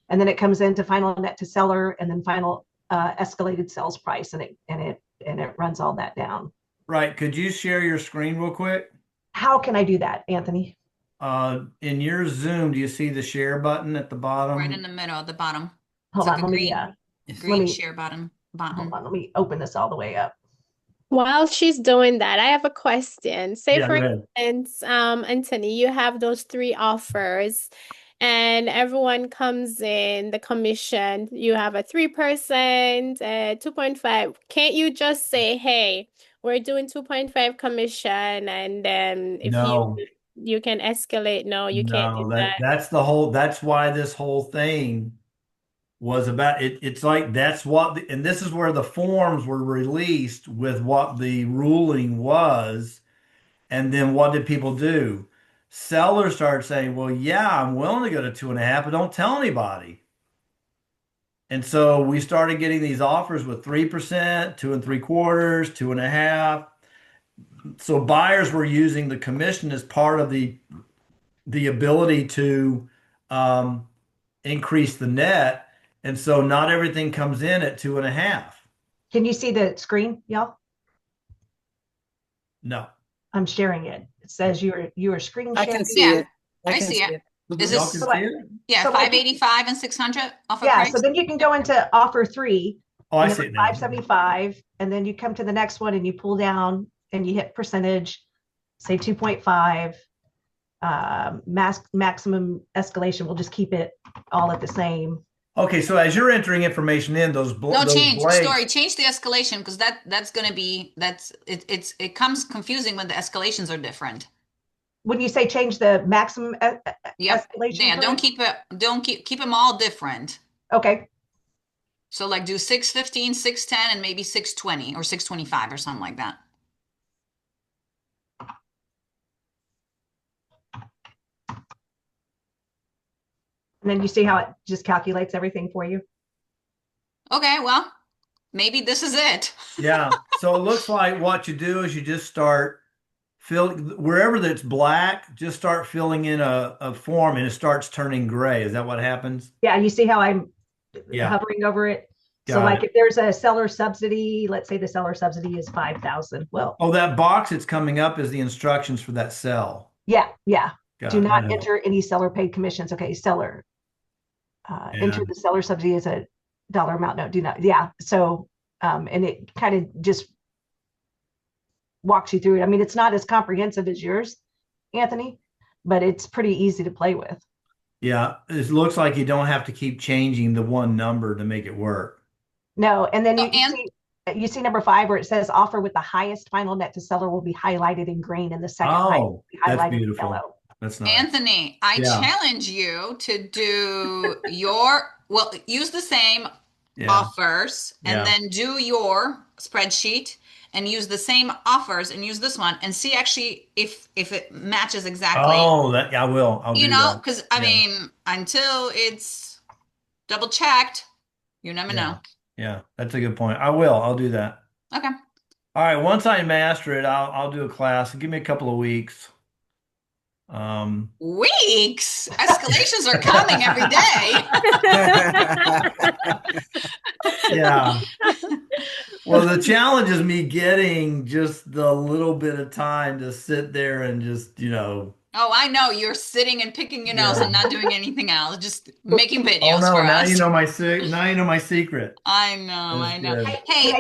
[SPEAKER 5] And then it comes into final net to seller, and then final escalated sales price, and it runs all that down.
[SPEAKER 1] Right. Could you share your screen real quick?
[SPEAKER 5] How can I do that, Anthony?
[SPEAKER 1] In your Zoom, do you see the share button at the bottom?
[SPEAKER 6] Right in the middle at the bottom.
[SPEAKER 5] Hold
[SPEAKER 6] It's
[SPEAKER 5] on,
[SPEAKER 6] like a
[SPEAKER 5] let
[SPEAKER 6] green
[SPEAKER 5] me
[SPEAKER 6] share button.
[SPEAKER 5] hold on, let me open this all the way up.
[SPEAKER 7] While she's doing that, I have a question. Say,
[SPEAKER 1] Yeah,
[SPEAKER 7] for
[SPEAKER 1] go ahead.
[SPEAKER 7] instance, Anthony, you have those three offers, and everyone comes in, the commission, you have a 3%, 2.5. Can't you just say, hey, we're doing 2.5 commission, and then if
[SPEAKER 1] No,
[SPEAKER 7] you can escalate. No, you can't do
[SPEAKER 1] no,
[SPEAKER 7] that.
[SPEAKER 1] that's why this whole thing was about it. It's like that's what, and this is where the forms were released with what the ruling was. And then what did people do? Sellers started saying, well, yeah, I'm willing to go to 2.5, but don't tell anybody. And so we started getting these offers with 3%, 2 3/4, 2.5. So buyers were using the commission as part of the ability to um, increase the net. And so not everything comes in at 2.5.
[SPEAKER 5] Can you see the screen, y'all?
[SPEAKER 1] No.
[SPEAKER 5] I'm sharing it. It says you are screen
[SPEAKER 2] I
[SPEAKER 5] sharing.
[SPEAKER 2] can see
[SPEAKER 6] Yeah,
[SPEAKER 2] it. I
[SPEAKER 6] I
[SPEAKER 2] can
[SPEAKER 6] see
[SPEAKER 2] see
[SPEAKER 6] it.
[SPEAKER 2] it.
[SPEAKER 6] Is
[SPEAKER 1] Y'all
[SPEAKER 6] this,
[SPEAKER 1] can see it?
[SPEAKER 6] yeah,
[SPEAKER 5] So like-
[SPEAKER 6] 585 and 600 offer
[SPEAKER 5] Yeah,
[SPEAKER 6] price?
[SPEAKER 5] so then you can go into offer 3,
[SPEAKER 1] Oh, I
[SPEAKER 5] and
[SPEAKER 1] see
[SPEAKER 5] then
[SPEAKER 1] it now.
[SPEAKER 5] 575, and then you come to the next one and you pull down and you hit percentage, say 2.5. Maximum escalation, we'll just keep it all at the same.
[SPEAKER 1] Okay, so as you're entering information in, those
[SPEAKER 6] No, change,
[SPEAKER 1] blanks.
[SPEAKER 6] story, change the escalation, because that's gonna be, it comes confusing when the escalations are different.
[SPEAKER 5] When you say change the maximum
[SPEAKER 6] Yep,
[SPEAKER 5] escalation
[SPEAKER 6] yeah, don't keep them all different.
[SPEAKER 5] Okay,
[SPEAKER 6] So like do 615, 610, and maybe 620 or 625 or something like that.
[SPEAKER 5] and then you see how it just calculates everything for you.
[SPEAKER 6] Okay, well, maybe this is it.
[SPEAKER 1] Yeah. So it looks like what you do is you just start wherever that's black, just start filling in a form and it starts turning gray. Is that what happens?
[SPEAKER 5] Yeah, you see how I'm
[SPEAKER 1] Yeah.
[SPEAKER 5] hovering over it. So
[SPEAKER 1] Got
[SPEAKER 5] like
[SPEAKER 1] it.
[SPEAKER 5] if there's a seller subsidy, let's say the seller subsidy is 5,000. Well,
[SPEAKER 1] Oh, that box that's coming up is the instructions for that cell.
[SPEAKER 5] yeah.
[SPEAKER 1] Got
[SPEAKER 5] Do
[SPEAKER 1] it.
[SPEAKER 5] not
[SPEAKER 1] I know.
[SPEAKER 5] enter any seller paid commissions. Okay, seller.
[SPEAKER 1] Yeah.
[SPEAKER 5] Enter the seller subsidy as a dollar amount. No, do not. Yeah. So, and it kind of just walks you through it. I mean, it's not as comprehensive as yours, Anthony, but it's pretty easy to play with.
[SPEAKER 1] Yeah. It looks like you don't have to keep changing the one number to make it work.
[SPEAKER 5] No, and then
[SPEAKER 6] So,
[SPEAKER 5] you see number 5 where it says offer with the highest final net to seller will be highlighted in green, and the second highest will be
[SPEAKER 1] That's
[SPEAKER 5] highlighted in
[SPEAKER 1] beautiful.
[SPEAKER 5] yellow.
[SPEAKER 1] That's nice.
[SPEAKER 6] Anthony, I
[SPEAKER 1] Yeah.
[SPEAKER 6] challenge you to do use the same
[SPEAKER 1] Yeah.
[SPEAKER 6] offers and
[SPEAKER 1] Yeah.
[SPEAKER 6] then do your spreadsheet and use the same offers and use this one and see actually if it matches exactly.
[SPEAKER 1] Oh, that I will. I'll do that.
[SPEAKER 6] Because I
[SPEAKER 1] Yeah.
[SPEAKER 6] mean, until it's double checked, you never know.
[SPEAKER 1] Yeah, that's a good point. I will. I'll do that.
[SPEAKER 6] Okay.
[SPEAKER 1] All right. Once I master it, I'll do a class. Give me a couple of weeks.
[SPEAKER 6] Weeks? Escalations are coming every day.
[SPEAKER 1] Yeah. Well, the challenge is me getting just the little bit of time to sit there and just,
[SPEAKER 6] Oh, I know. You're sitting and picking your nose
[SPEAKER 1] Yeah.
[SPEAKER 6] and not doing anything else, just making
[SPEAKER 1] Oh
[SPEAKER 6] videos
[SPEAKER 1] no,
[SPEAKER 6] for
[SPEAKER 1] now
[SPEAKER 6] us.
[SPEAKER 1] you know now you know my secret.
[SPEAKER 6] I know,
[SPEAKER 1] That's
[SPEAKER 6] I know.
[SPEAKER 1] good.
[SPEAKER 6] Hey,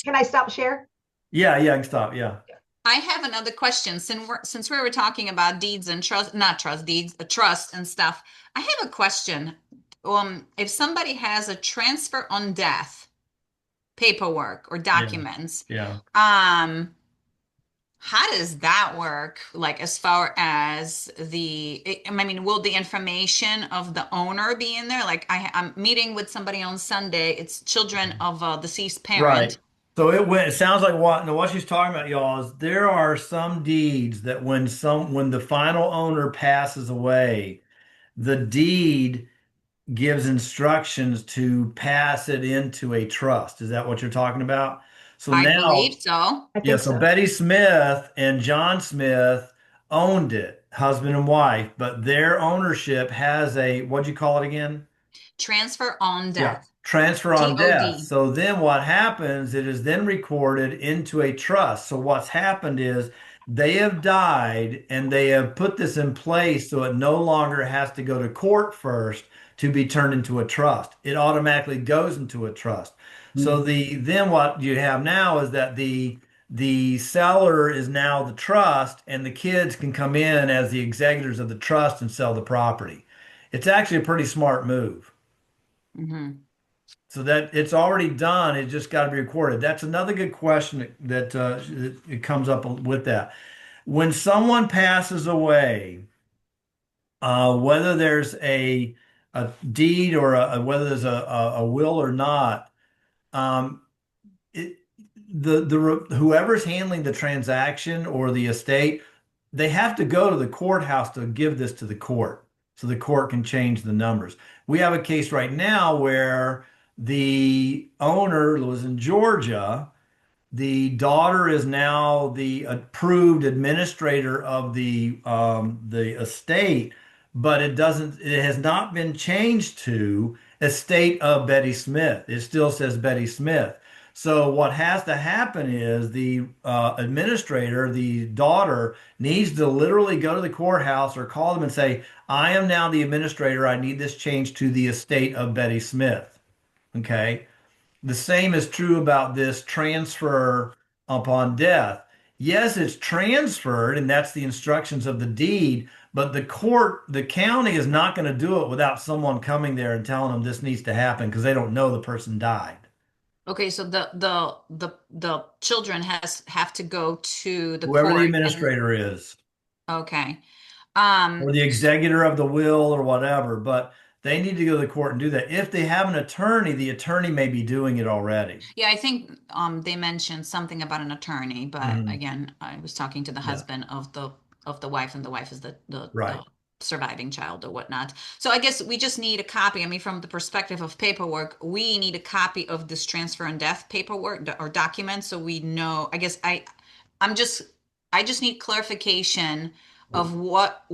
[SPEAKER 5] Can I stop share?
[SPEAKER 1] Yeah, I can stop. Yeah.
[SPEAKER 6] I have another question. Since we were talking about deeds and not trust deeds, trust and stuff, I have a question. If somebody has a transfer on death paperwork or documents,
[SPEAKER 1] Yeah.
[SPEAKER 6] how does that work? Like as far as I mean, will the information of the owner be in there? Like I'm meeting with somebody on Sunday. It's children of a deceased parent.
[SPEAKER 1] Right. So it sounds like what she's talking about, y'all, is there are some deeds that when the final owner passes away, the deed gives instructions to pass it into a trust. Is that what you're talking about? So
[SPEAKER 6] I
[SPEAKER 1] now,
[SPEAKER 6] believe so.
[SPEAKER 5] I
[SPEAKER 1] yeah,
[SPEAKER 5] think
[SPEAKER 1] so
[SPEAKER 5] so.
[SPEAKER 1] Betty Smith and John Smith owned it, husband and wife, but their ownership has what'd you call it again?
[SPEAKER 6] Transfer on death.
[SPEAKER 1] Transfer on
[SPEAKER 6] TOD.
[SPEAKER 1] death. So then what happens, it is then recorded into a trust. So what's happened is they have died and they have put this in place so it no longer has to go to court first to be turned into a trust. It automatically goes into a trust. So then what you have now is that the seller is now the trust and the kids can come in as the executors of the trust and sell the property. It's actually a pretty smart move.
[SPEAKER 6] Mm-hmm.
[SPEAKER 1] So that it's already done. It just got to be recorded. That's another good question it comes up with that. When someone passes away, whether there's a deed or whether there's a will or not, um, it, whoever's handling the transaction or the estate, they have to go to the courthouse to give this to the court so the court can change the numbers. We have a case right now where the owner was in Georgia. The daughter is now the approved administrator of the estate, but it has not been changed to estate of Betty Smith. It still says Betty Smith. So what has to happen is the administrator, the daughter, needs to literally go to the courthouse or call them and say, "I am now the administrator. I need this changed to the estate of Betty Smith." Okay. The same is true about this transfer upon death. Yes, it's transferred, and that's the instructions of the deed, but the county is not going to do it without someone coming there and telling them this needs to happen because they don't know the person died.
[SPEAKER 6] Okay, so the children have to go to the
[SPEAKER 1] Whoever the
[SPEAKER 6] court
[SPEAKER 1] administrator is,
[SPEAKER 6] okay.
[SPEAKER 1] or the executor of the will or whatever, but they need to go to the court and do that. If they have an attorney, the attorney may be doing it already.
[SPEAKER 6] Yeah, I think they mentioned something about an attorney, but
[SPEAKER 1] Mhm.
[SPEAKER 6] again, I was talking to the
[SPEAKER 1] Yeah.
[SPEAKER 6] husband of the wife, and the wife is the
[SPEAKER 1] Right.
[SPEAKER 6] surviving child or whatnot. So I guess we just need a copy. I mean, from the perspective of paperwork, we need a copy of this transfer and death paperwork or document so we know. I guess I'm just I just need clarification of what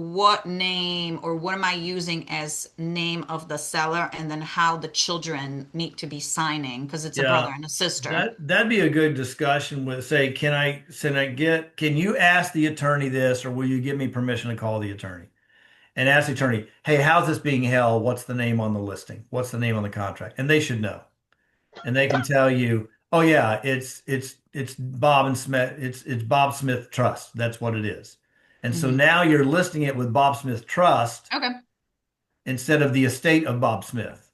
[SPEAKER 6] name or what am I using as name of the seller, and then how the children need to be signing because it's a
[SPEAKER 1] Yeah.
[SPEAKER 6] brother and a sister.
[SPEAKER 1] That'd be a good discussion with say, can you ask the attorney this, or will you give me permission to call the attorney? And ask the attorney, hey, how's this being held? What's the name on the listing? What's the name on the contract? And they should know. And they can tell you, oh yeah, it's Bob and Smith, it's Bob Smith Trust. That's what it is. And so
[SPEAKER 6] Mhm.
[SPEAKER 1] now you're listing it with Bob Smith Trust
[SPEAKER 6] Okay.
[SPEAKER 1] instead of the estate of Bob Smith.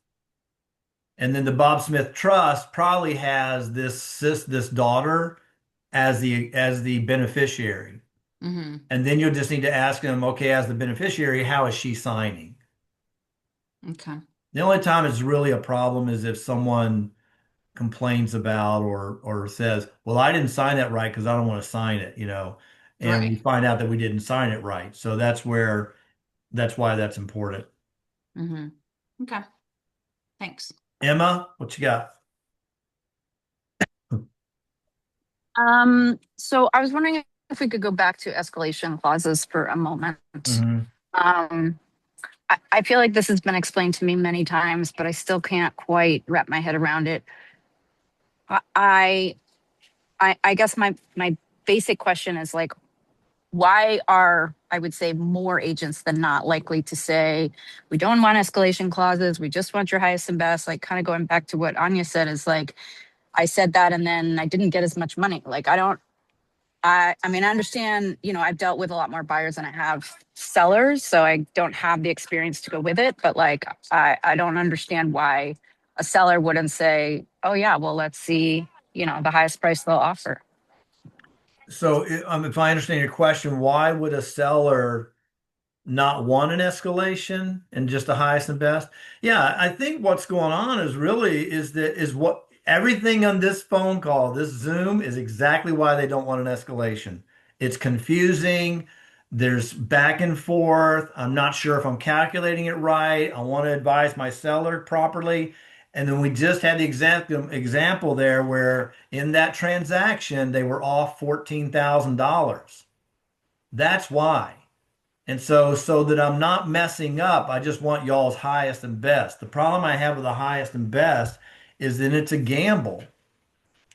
[SPEAKER 1] And then the Bob Smith Trust probably has this daughter as the beneficiary.
[SPEAKER 6] Mm-hmm.
[SPEAKER 1] And then you'll just need to ask them, okay, as the beneficiary, how is she signing?
[SPEAKER 6] Okay.
[SPEAKER 1] The only time it's really a problem is if someone complains about or says, well, I didn't sign that right because I don't want to sign it, and we
[SPEAKER 6] Right.
[SPEAKER 1] find out that we didn't sign it right. So that's why that's important.
[SPEAKER 6] Mm-hmm. Okay. Thanks.
[SPEAKER 1] Emma, what you got?
[SPEAKER 8] So I was wondering if we could go back to escalation clauses for a moment.
[SPEAKER 1] Mhm.
[SPEAKER 8] I feel like this has been explained to me many times, but I still can't quite wrap my head around it. I I guess my basic question is like, why are, I would say, more agents than not likely to say, we don't want escalation clauses, we just want your highest and best? Like, kind of going back to what Anya said, is like, I said that and then I didn't get as much money. Like, I mean, I understand, I've dealt with a lot more buyers than I have sellers, so I don't have the experience to go with it. But like, I don't understand why a seller wouldn't say, oh yeah, well, let's see, the highest price they'll offer.
[SPEAKER 1] So if I understand your question, why would a seller not want an escalation and just the highest and best? Yeah, I think what's going on is what everything on this phone call, this Zoom, is exactly why they don't want an escalation. It's confusing. There's back and forth. I'm not sure if I'm calculating it right. I want to advise my seller properly. And then we just had the example there where in that transaction they were off $14,000. That's why. And so that I'm not messing up, I just want y'all's highest and best. The problem I have with the highest and best is that it's a gamble.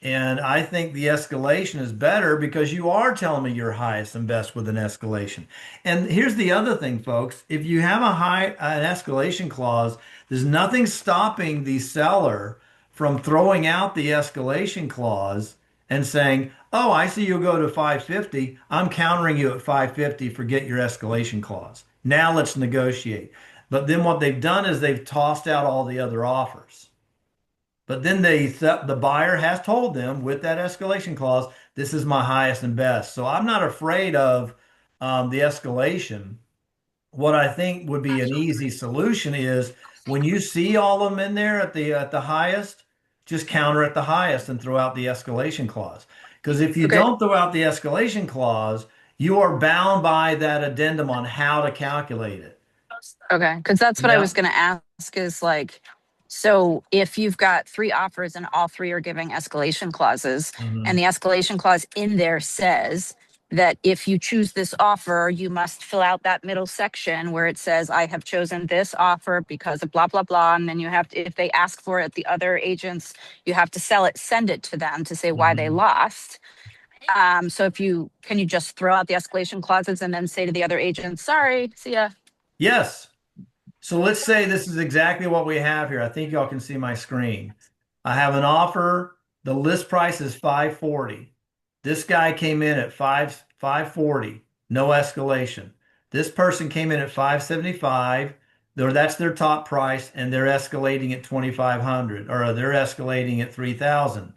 [SPEAKER 1] And I think the escalation is better because you are telling me your highest and best with an escalation. And here's the other thing, folks. If you have an escalation clause, there's nothing stopping the seller from throwing out the escalation clause and saying, "Oh, I see you'll go to 550. I'm countering you at 550. Forget your escalation clause. Now let's negotiate." But then what they've done is they've tossed out all the other offers. But then the buyer has told them with that escalation clause, this is my highest and best. So I'm not afraid of the escalation. What I think would be an easy solution is when you see all of them in there at the highest, just counter at the highest and throw out the escalation clause. Because if you
[SPEAKER 8] Okay.
[SPEAKER 1] don't throw out the escalation clause, you are bound by that addendum on how to calculate it.
[SPEAKER 8] Okay, because that's what I was
[SPEAKER 1] Yeah.
[SPEAKER 8] going to ask is like, so if you've got three offers and all three are giving escalation clauses, and
[SPEAKER 1] Mhm.
[SPEAKER 8] the escalation clause in there says that if you choose this offer, you must fill out that middle section where it says, I have chosen this offer because of blah, blah, blah. And then you have to, if they ask for it, the other agents, you have to send it to them to say why they
[SPEAKER 1] Mhm.
[SPEAKER 8] lost. So if you, can you just throw out the escalation clauses and then say to the other agents, sorry, see ya?
[SPEAKER 1] Yes. So let's say this is exactly what we have here. I think y'all can see my screen. I have an offer. The list price is 540. This guy came in at 540, no escalation. This person came in at 575. That's their top price, and they're escalating at 2,500, or they're escalating at 3,000.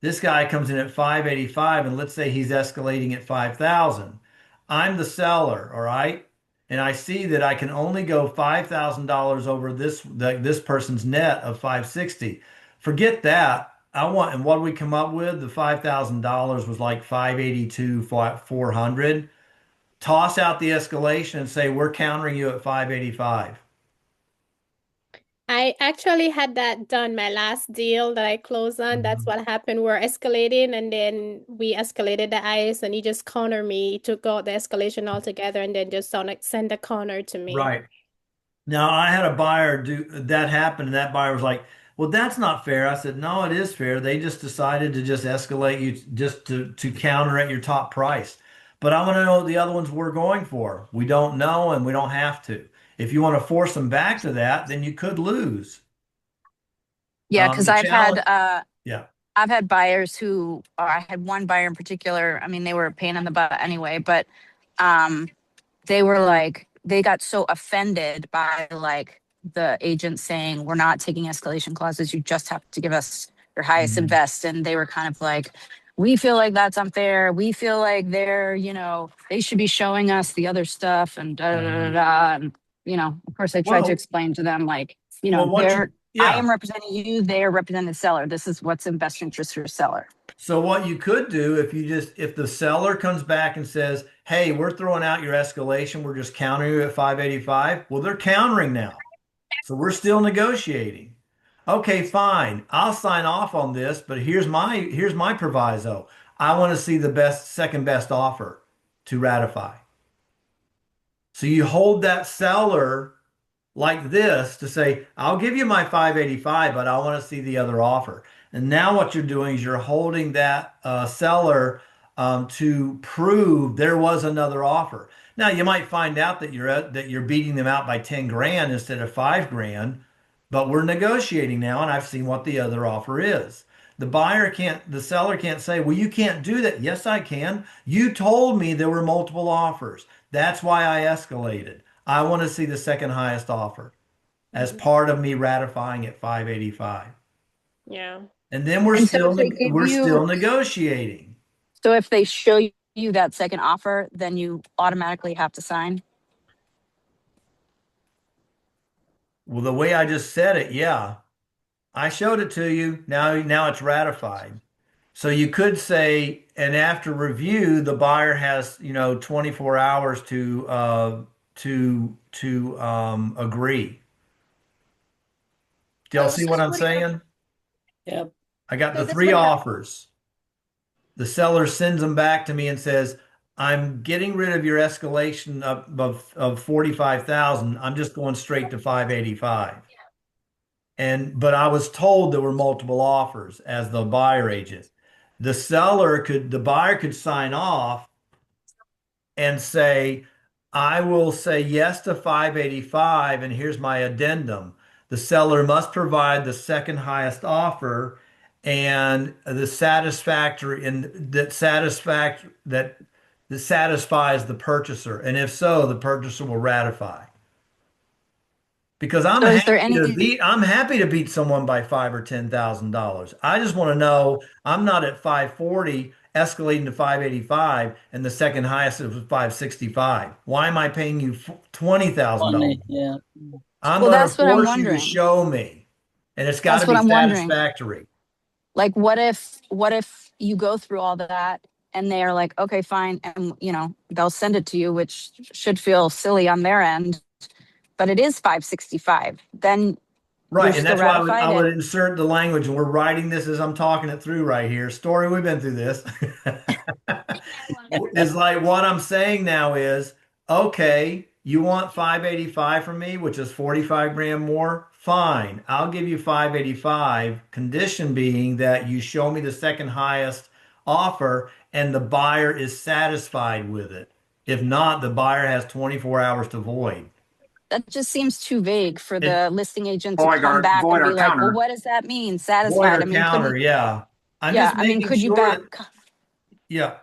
[SPEAKER 1] This guy comes in at 585, and let's say he's escalating at 5,000. I'm the seller, all right? And I see that I can only go $5,000 over this person's net of 560. Forget that. I want, and what we come up with, the $5,000 was like 582, 400. Toss out the escalation and say we're countering you at 585.
[SPEAKER 7] I actually had that done my last deal that I closed on. That's what happened. We're escalating and then we escalated the ice and he just countered me. He took out the escalation altogether and then just send a counter to me.
[SPEAKER 1] Right. Now I had a buyer do that happen, and that buyer was like, "Well, that's not fair." I said, "No, it is fair. They just decided to just escalate you just to counter at your top price." But I want to know what the other ones we're going for. We don't know, and we don't have to. If you want to force them back to that, then you could lose.
[SPEAKER 8] Yeah, because
[SPEAKER 1] The challenge, yeah.
[SPEAKER 8] I've had buyers who, or I had one buyer in particular. I mean, they were a pain in the butt anyway, but um, they were like, they got so offended by like the agent saying, we're not taking escalation clauses. You just have to give us your highest and
[SPEAKER 1] Mhm.
[SPEAKER 8] best. And they were kind of like, we feel like that's unfair. We feel like they're, they should be showing us the other stuff and da da da da.
[SPEAKER 1] Mhm.
[SPEAKER 8] Da. And, of course, I tried to
[SPEAKER 1] Well,
[SPEAKER 8] explain to them, like,
[SPEAKER 1] well,
[SPEAKER 8] I
[SPEAKER 1] yeah.
[SPEAKER 8] am representing you, they are representing the seller. This is what's in best interest for your seller.
[SPEAKER 1] So what you could do if the seller comes back and says, "Hey, we're throwing out your escalation. We're just countering you at 585." Well, they're countering now. So we're still negotiating. Okay, fine. I'll sign off on this, but here's my proviso. I want to see the second best offer to ratify. So you hold that seller like this to say, I'll give you my 585, but I want to see the other offer. And now what you're doing is you're holding that seller to prove there was another offer. Now you might find out that you're beating them out by 10 grand instead of 5 grand, but we're negotiating now, and I've seen what the other offer is. The seller can't say, well, you can't do that. Yes, I can. You told me there were multiple offers. That's why I escalated. I want to see the second highest offer as
[SPEAKER 7] Mhm.
[SPEAKER 1] part of me ratifying at 585.
[SPEAKER 7] Yeah.
[SPEAKER 1] And then we're
[SPEAKER 8] And so
[SPEAKER 1] still
[SPEAKER 8] if they give
[SPEAKER 1] we're still
[SPEAKER 8] you,
[SPEAKER 1] negotiating.
[SPEAKER 8] so if they show you that second offer, then you automatically have to sign.
[SPEAKER 1] Well, the way I just said it, yeah. I showed it to you. Now it's ratified. So you could say, and after review, the buyer has, 24 hours to agree. Do y'all
[SPEAKER 5] So
[SPEAKER 1] see
[SPEAKER 5] this
[SPEAKER 1] what
[SPEAKER 5] is
[SPEAKER 1] I'm
[SPEAKER 5] pretty much,
[SPEAKER 1] saying?
[SPEAKER 2] Yep.
[SPEAKER 1] I got
[SPEAKER 5] so
[SPEAKER 1] the
[SPEAKER 5] this
[SPEAKER 1] three
[SPEAKER 5] would have,
[SPEAKER 1] offers. The seller sends them back to me and says, I'm getting rid of your escalation of 45,000. I'm just going straight to 585. But I was told there were multiple offers as the buyer agent. The buyer could sign off and say, I will say yes to 585, and here's my addendum. The seller must provide the second highest offer and the satisfactory and that satisfies the purchaser. And if so, the purchaser will ratify. Because
[SPEAKER 8] So is there any,
[SPEAKER 1] I'm happy to beat someone by $5,000 or $10,000. I just want to know I'm not at 540 escalating to 585 and the second highest is 565. Why am I paying you $20,000?
[SPEAKER 2] Yeah.
[SPEAKER 1] I'm
[SPEAKER 8] well,
[SPEAKER 1] going to
[SPEAKER 8] that's what I'm
[SPEAKER 1] force you to
[SPEAKER 8] wondering.
[SPEAKER 1] show me, and it's got to
[SPEAKER 8] That's what
[SPEAKER 1] be
[SPEAKER 8] I'm wondering.
[SPEAKER 1] satisfactory.
[SPEAKER 8] Like, what if you go through all that and they are like, okay, fine. And, they'll send it to you, which should feel silly on their end, but it is 565. Then you're
[SPEAKER 1] Right, and
[SPEAKER 8] still
[SPEAKER 1] that's why I
[SPEAKER 8] ratified.
[SPEAKER 1] would
[SPEAKER 8] And
[SPEAKER 1] insert the language, and we're writing this as I'm talking it through right here. Story, we've been through this. It's like what I'm saying now is, okay, you want 585 from me, which is 45 grand more? Fine, I'll give you 585, condition being that you show me the second highest offer and the buyer is satisfied with it. If not, the buyer has 24 hours to void.
[SPEAKER 8] that just seems too vague for
[SPEAKER 1] It,
[SPEAKER 8] the listing agent to come back
[SPEAKER 4] Void
[SPEAKER 8] and
[SPEAKER 4] or
[SPEAKER 8] be like, well,
[SPEAKER 4] counter.
[SPEAKER 8] what does that mean?
[SPEAKER 1] void
[SPEAKER 8] Satisfied.
[SPEAKER 1] or
[SPEAKER 8] I mean,
[SPEAKER 1] counter, yeah. I'm just making
[SPEAKER 8] could you
[SPEAKER 1] sure
[SPEAKER 8] back?
[SPEAKER 1] that, yeah.
[SPEAKER 8] I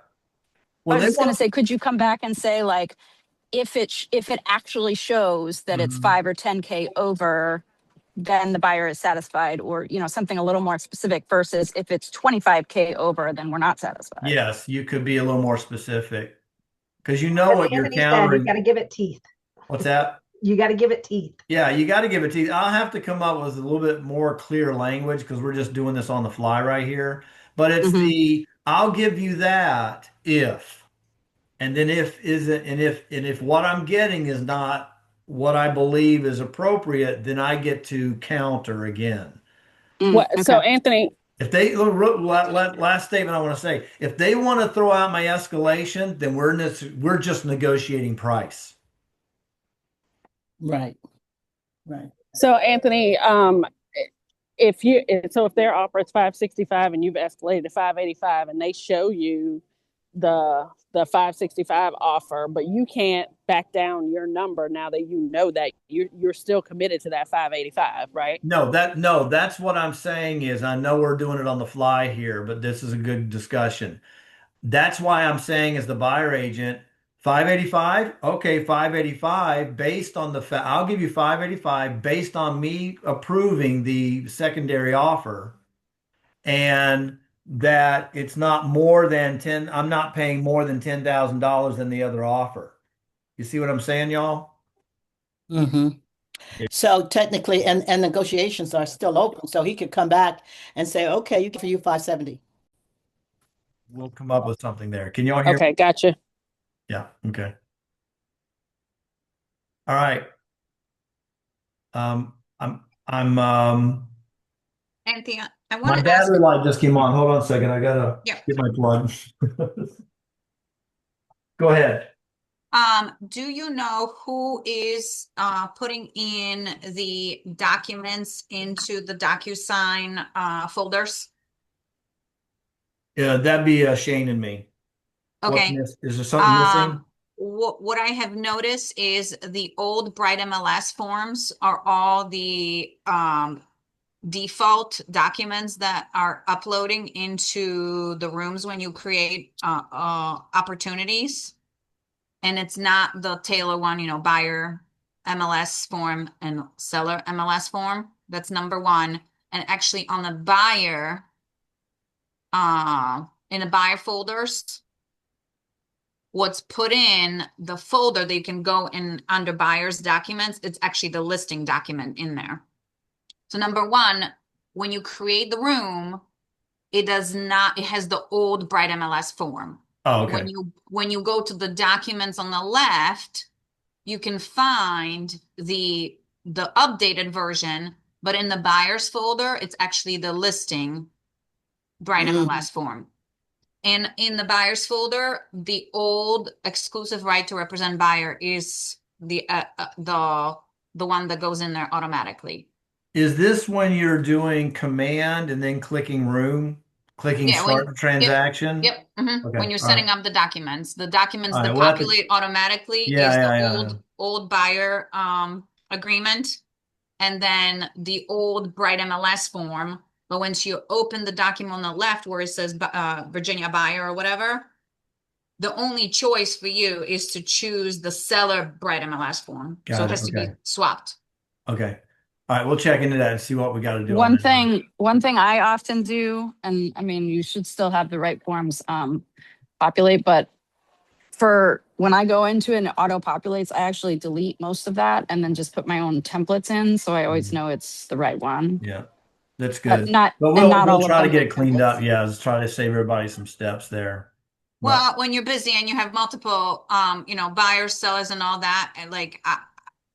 [SPEAKER 1] Well,
[SPEAKER 8] was
[SPEAKER 1] they
[SPEAKER 8] just going to
[SPEAKER 1] want.
[SPEAKER 8] say, could you come back and say, like, if it actually shows that it's
[SPEAKER 1] Mhm.
[SPEAKER 8] 5 or 10K over, then the buyer is satisfied, or something a little more specific, versus if it's 25K over, then we're not satisfied.
[SPEAKER 1] Yes, you could be a little more specific because you know
[SPEAKER 5] As
[SPEAKER 1] what you're
[SPEAKER 5] Anthony said, you've got
[SPEAKER 1] countering.
[SPEAKER 5] to give it teeth.
[SPEAKER 1] What's that?
[SPEAKER 5] You got to give it teeth.
[SPEAKER 1] Yeah, you got to give it to you. I'll have to come up with a little bit more clear language because we're just doing this on the fly right here. But it's
[SPEAKER 8] Hmm.
[SPEAKER 1] I'll give you that if, and then if isn't, and if what I'm getting is not what I believe is appropriate, then I get to counter again.
[SPEAKER 7] So
[SPEAKER 8] Okay.
[SPEAKER 7] Anthony,
[SPEAKER 1] If they last statement I want to say, if they want to throw out my escalation, then we're just negotiating price.
[SPEAKER 2] Right. Right.
[SPEAKER 7] so Anthony, if their offer is 565 and you've escalated to 585 and they show you the 565 offer, but you can't back down your number now that you know that you're still committed to that 585, right?
[SPEAKER 1] No, that's what I'm saying is I know we're doing it on the fly here, but this is a good discussion. That's why I'm saying as the buyer agent, 585, okay, 585 based on the fact I'll give you 585 based on me approving the secondary offer and that it's not more than 10, I'm not paying more than $10,000 than the other offer. You see what I'm saying, y'all?
[SPEAKER 2] Mm-hmm. So technically, and negotiations are still open. So he could come back and say, okay, you for you 570.
[SPEAKER 1] We'll come up with something there. Can y'all hear me?
[SPEAKER 7] Okay, gotcha.
[SPEAKER 1] Yeah, okay. All right. I'm
[SPEAKER 6] Anthony, I want
[SPEAKER 1] my
[SPEAKER 6] to ask,
[SPEAKER 1] battery light just came on. Hold on a second. I gotta
[SPEAKER 6] yeah.
[SPEAKER 1] get my plug. Go ahead.
[SPEAKER 6] Do you know who is putting in the documents into the DocuSign folders?
[SPEAKER 1] Yeah, that'd be Shane and me.
[SPEAKER 6] Okay.
[SPEAKER 1] Is there something missing?
[SPEAKER 6] What I have noticed is the old Bright MLS forms are all the default documents that are uploading into the rooms when you create opportunities. And it's not the Taylor one, buyer MLS form and seller MLS form. That's number one. And actually on the buyer, in the buyer folders, what's put in the folder that you can go in under buyer's documents, it's actually the listing document in there. So number one, when you create the room, it has the old Bright MLS form.
[SPEAKER 1] Oh, okay.
[SPEAKER 6] When you go to the documents on the left, you can find the updated version, but in the buyer's folder, it's actually the listing Bright MLS form. And in the buyer's folder, the old exclusive right to represent buyer is the one that goes in there automatically.
[SPEAKER 1] Is this when you're doing command and then clicking room, clicking start the transaction?
[SPEAKER 6] Yep.
[SPEAKER 1] Okay.
[SPEAKER 6] When you're
[SPEAKER 1] All
[SPEAKER 6] setting
[SPEAKER 1] right.
[SPEAKER 6] up the documents
[SPEAKER 1] All
[SPEAKER 6] that
[SPEAKER 1] right, we'll have to-
[SPEAKER 6] populate automatically
[SPEAKER 1] Yeah,
[SPEAKER 6] is
[SPEAKER 1] yeah,
[SPEAKER 6] the
[SPEAKER 1] yeah.
[SPEAKER 6] old buyer agreement, and then the old Bright MLS form. But once you open the document on the left where it says Virginia buyer or whatever, the only choice for you is to choose the seller Bright MLS form. So
[SPEAKER 1] Got
[SPEAKER 6] it
[SPEAKER 1] it.
[SPEAKER 6] has to be
[SPEAKER 1] Okay.
[SPEAKER 6] swapped.
[SPEAKER 1] Okay. All right, we'll check into that and see what we got to do on
[SPEAKER 8] One
[SPEAKER 1] that.
[SPEAKER 8] thing I often do, and I mean, you should still have the right forms populate, but for when I go into it and it auto populates, I actually delete most of that and then just put my own templates in. So I always know it's the right one,
[SPEAKER 1] Yeah, that's
[SPEAKER 8] but
[SPEAKER 1] good. But
[SPEAKER 8] not
[SPEAKER 1] we'll
[SPEAKER 8] all of
[SPEAKER 1] try to
[SPEAKER 8] them
[SPEAKER 1] get
[SPEAKER 8] are
[SPEAKER 1] it cleaned
[SPEAKER 8] templates.
[SPEAKER 1] up. Yeah, let's try to save everybody some steps there. But
[SPEAKER 6] Well, when you're busy and you have multiple, buyers, sellers and all that, and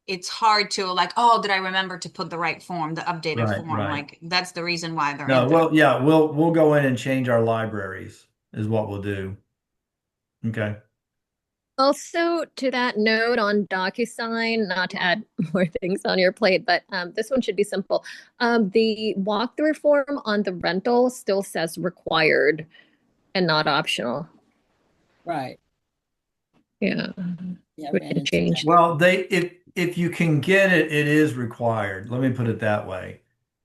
[SPEAKER 6] it's hard to like, oh, did I remember to put the right form, the updated
[SPEAKER 1] right,
[SPEAKER 6] form?
[SPEAKER 1] right.
[SPEAKER 6] Like that's the reason why they're
[SPEAKER 1] No,
[SPEAKER 6] in there.
[SPEAKER 1] well, yeah, we'll go in and change our libraries is what we'll do. Okay.
[SPEAKER 9] Also, to that note on DocuSign, not to add more things on your plate, but this one should be simple. The walkthrough form on the rental still says required and not optional.
[SPEAKER 2] Right.
[SPEAKER 9] Yeah,
[SPEAKER 2] Yeah, I
[SPEAKER 9] we
[SPEAKER 2] ran
[SPEAKER 9] can
[SPEAKER 2] into
[SPEAKER 9] change.
[SPEAKER 2] that.
[SPEAKER 1] Well, if you can get it, it is required. Let me put it that way.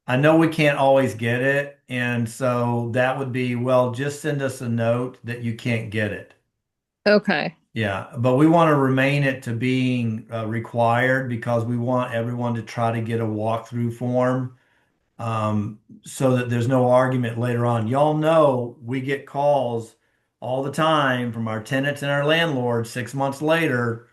[SPEAKER 1] I know we can't always get it, and so that would be, well, just send us a note that you can't get it.
[SPEAKER 9] Okay.
[SPEAKER 1] Yeah, but we want to remain it to being required because we want everyone to try to get a walkthrough form so that there's no argument later on. Y'all know we get calls all the time from our tenants and our landlords 6 months later,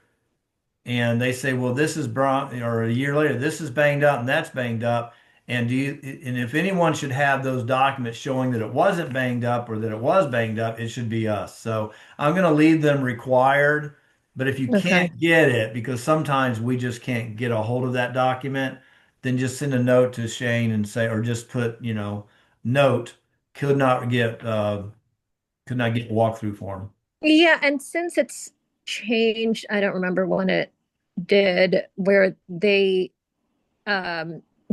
[SPEAKER 1] and they say, well, this is brown, or a year later, this is banged up and that's banged up. And if anyone should have those documents showing that it wasn't banged up or that it was banged up, it should be us. So I'm going to leave them required. But if you
[SPEAKER 9] Okay.
[SPEAKER 1] can't get it, because sometimes we just can't get a hold of that document, then just send a note to Shane and say, or just put, note could not get walkthrough form.
[SPEAKER 9] Yeah, and since it's changed, I don't remember when it did, where they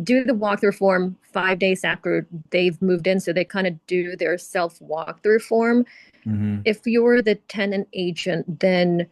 [SPEAKER 9] do the walkthrough form 5 days after they've moved in, so they kind of do their self walkthrough form.
[SPEAKER 1] Mm-hmm.
[SPEAKER 9] If you're the tenant agent, then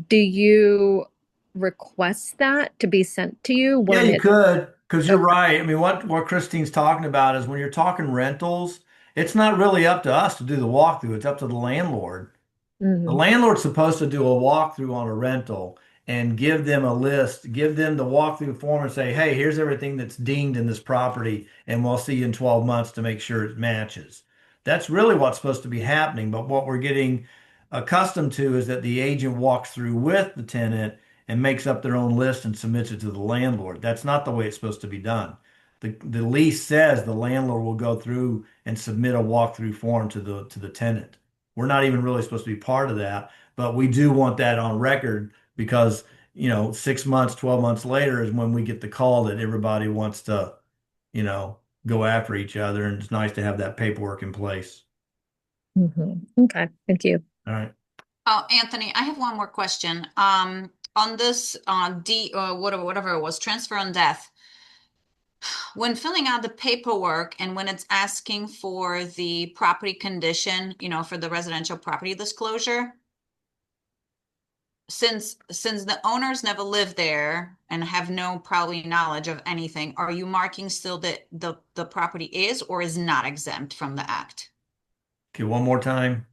[SPEAKER 9] do you request that to be sent to you
[SPEAKER 1] Yeah,
[SPEAKER 9] when
[SPEAKER 1] you
[SPEAKER 9] it?
[SPEAKER 1] could, because you're
[SPEAKER 9] Okay.
[SPEAKER 1] right. I mean, what Christine's talking about is when you're talking rentals, it's not really up to us to do the walkthrough. It's up to the landlord. The
[SPEAKER 9] Mhm.
[SPEAKER 1] landlord's supposed to do a walkthrough on a rental and give them a list, give them the walkthrough form and say, hey, here's everything that's deemed in this property, and we'll see you in 12 months to make sure it matches. That's really what's supposed to be happening. But what we're getting accustomed to is that the agent walks through with the tenant and makes up their own list and submits it to the landlord. That's not the way it's supposed to be done. The lease says the landlord will go through and submit a walkthrough form to the tenant. We're not even really supposed to be part of that, but we do want that on record because, 6 months, 12 months later is when we get the call that everybody wants to, you know, go after each other. And it's nice to have that paperwork in place.
[SPEAKER 9] Mhm. Okay, thank you.
[SPEAKER 1] All right.
[SPEAKER 6] Oh, Anthony, I have one more question. On this D or whatever it was, transfer on death. When filling out the paperwork and when it's asking for the property condition, for the residential property disclosure, since the owners never lived there and have no probably knowledge of anything, are you marking still that the property is or is not exempt from the act?
[SPEAKER 1] Okay, one more time.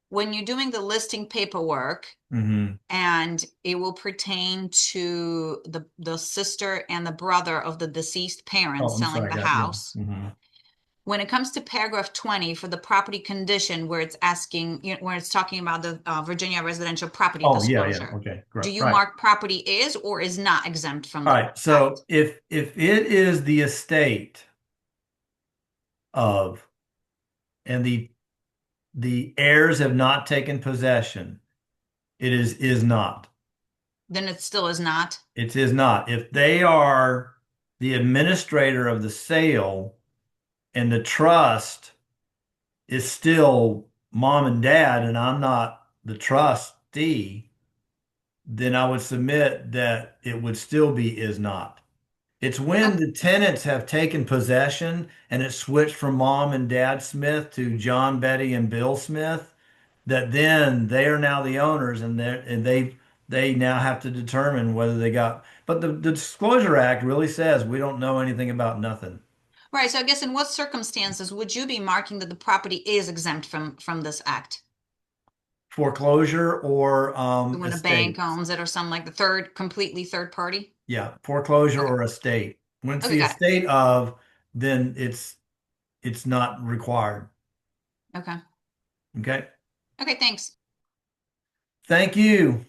[SPEAKER 6] When you're doing the listing paperwork,
[SPEAKER 1] Mm-hmm.
[SPEAKER 6] and it will pertain to the sister and the brother of the deceased parents
[SPEAKER 1] Oh, I'm
[SPEAKER 6] selling
[SPEAKER 1] sorry.
[SPEAKER 6] the
[SPEAKER 1] Yeah.
[SPEAKER 6] house.
[SPEAKER 1] Mm-hmm.
[SPEAKER 6] When it comes to paragraph 20 for the property condition, where it's asking, where it's talking about the Virginia residential property
[SPEAKER 1] Oh, yeah, yeah.
[SPEAKER 6] disclosure,
[SPEAKER 1] Okay,
[SPEAKER 6] do
[SPEAKER 1] great.
[SPEAKER 6] you
[SPEAKER 1] Right.
[SPEAKER 6] mark property is or is not exempt from
[SPEAKER 1] All
[SPEAKER 6] the
[SPEAKER 1] right.
[SPEAKER 6] act?
[SPEAKER 1] So if it is the estate of and the heirs have not taken possession, it is not.
[SPEAKER 6] Then it still is not.
[SPEAKER 1] It is not. If they are the administrator of the sale and the trust is still mom and dad, and I'm not the trustee, then I would submit that it would still be is not. It's when the tenants have taken possession and it switched from mom and dad Smith to John, Betty, and Bill Smith that then they are now the owners and they now have to determine whether they got. But the Disclosure Act really says we don't know anything about nothing.
[SPEAKER 6] Right. So I guess in what circumstances would you be marking that the property is exempt from this act?
[SPEAKER 1] Foreclosure or
[SPEAKER 6] When a bank
[SPEAKER 1] estate.
[SPEAKER 6] owns it or something like the completely third party?
[SPEAKER 1] Yeah, foreclosure
[SPEAKER 6] Okay.
[SPEAKER 1] or estate. When it's
[SPEAKER 6] Okay,
[SPEAKER 1] the
[SPEAKER 6] got it.
[SPEAKER 1] estate of, then it's not required.
[SPEAKER 6] Okay.
[SPEAKER 1] Okay.
[SPEAKER 6] Okay, thanks.
[SPEAKER 1] Thank you.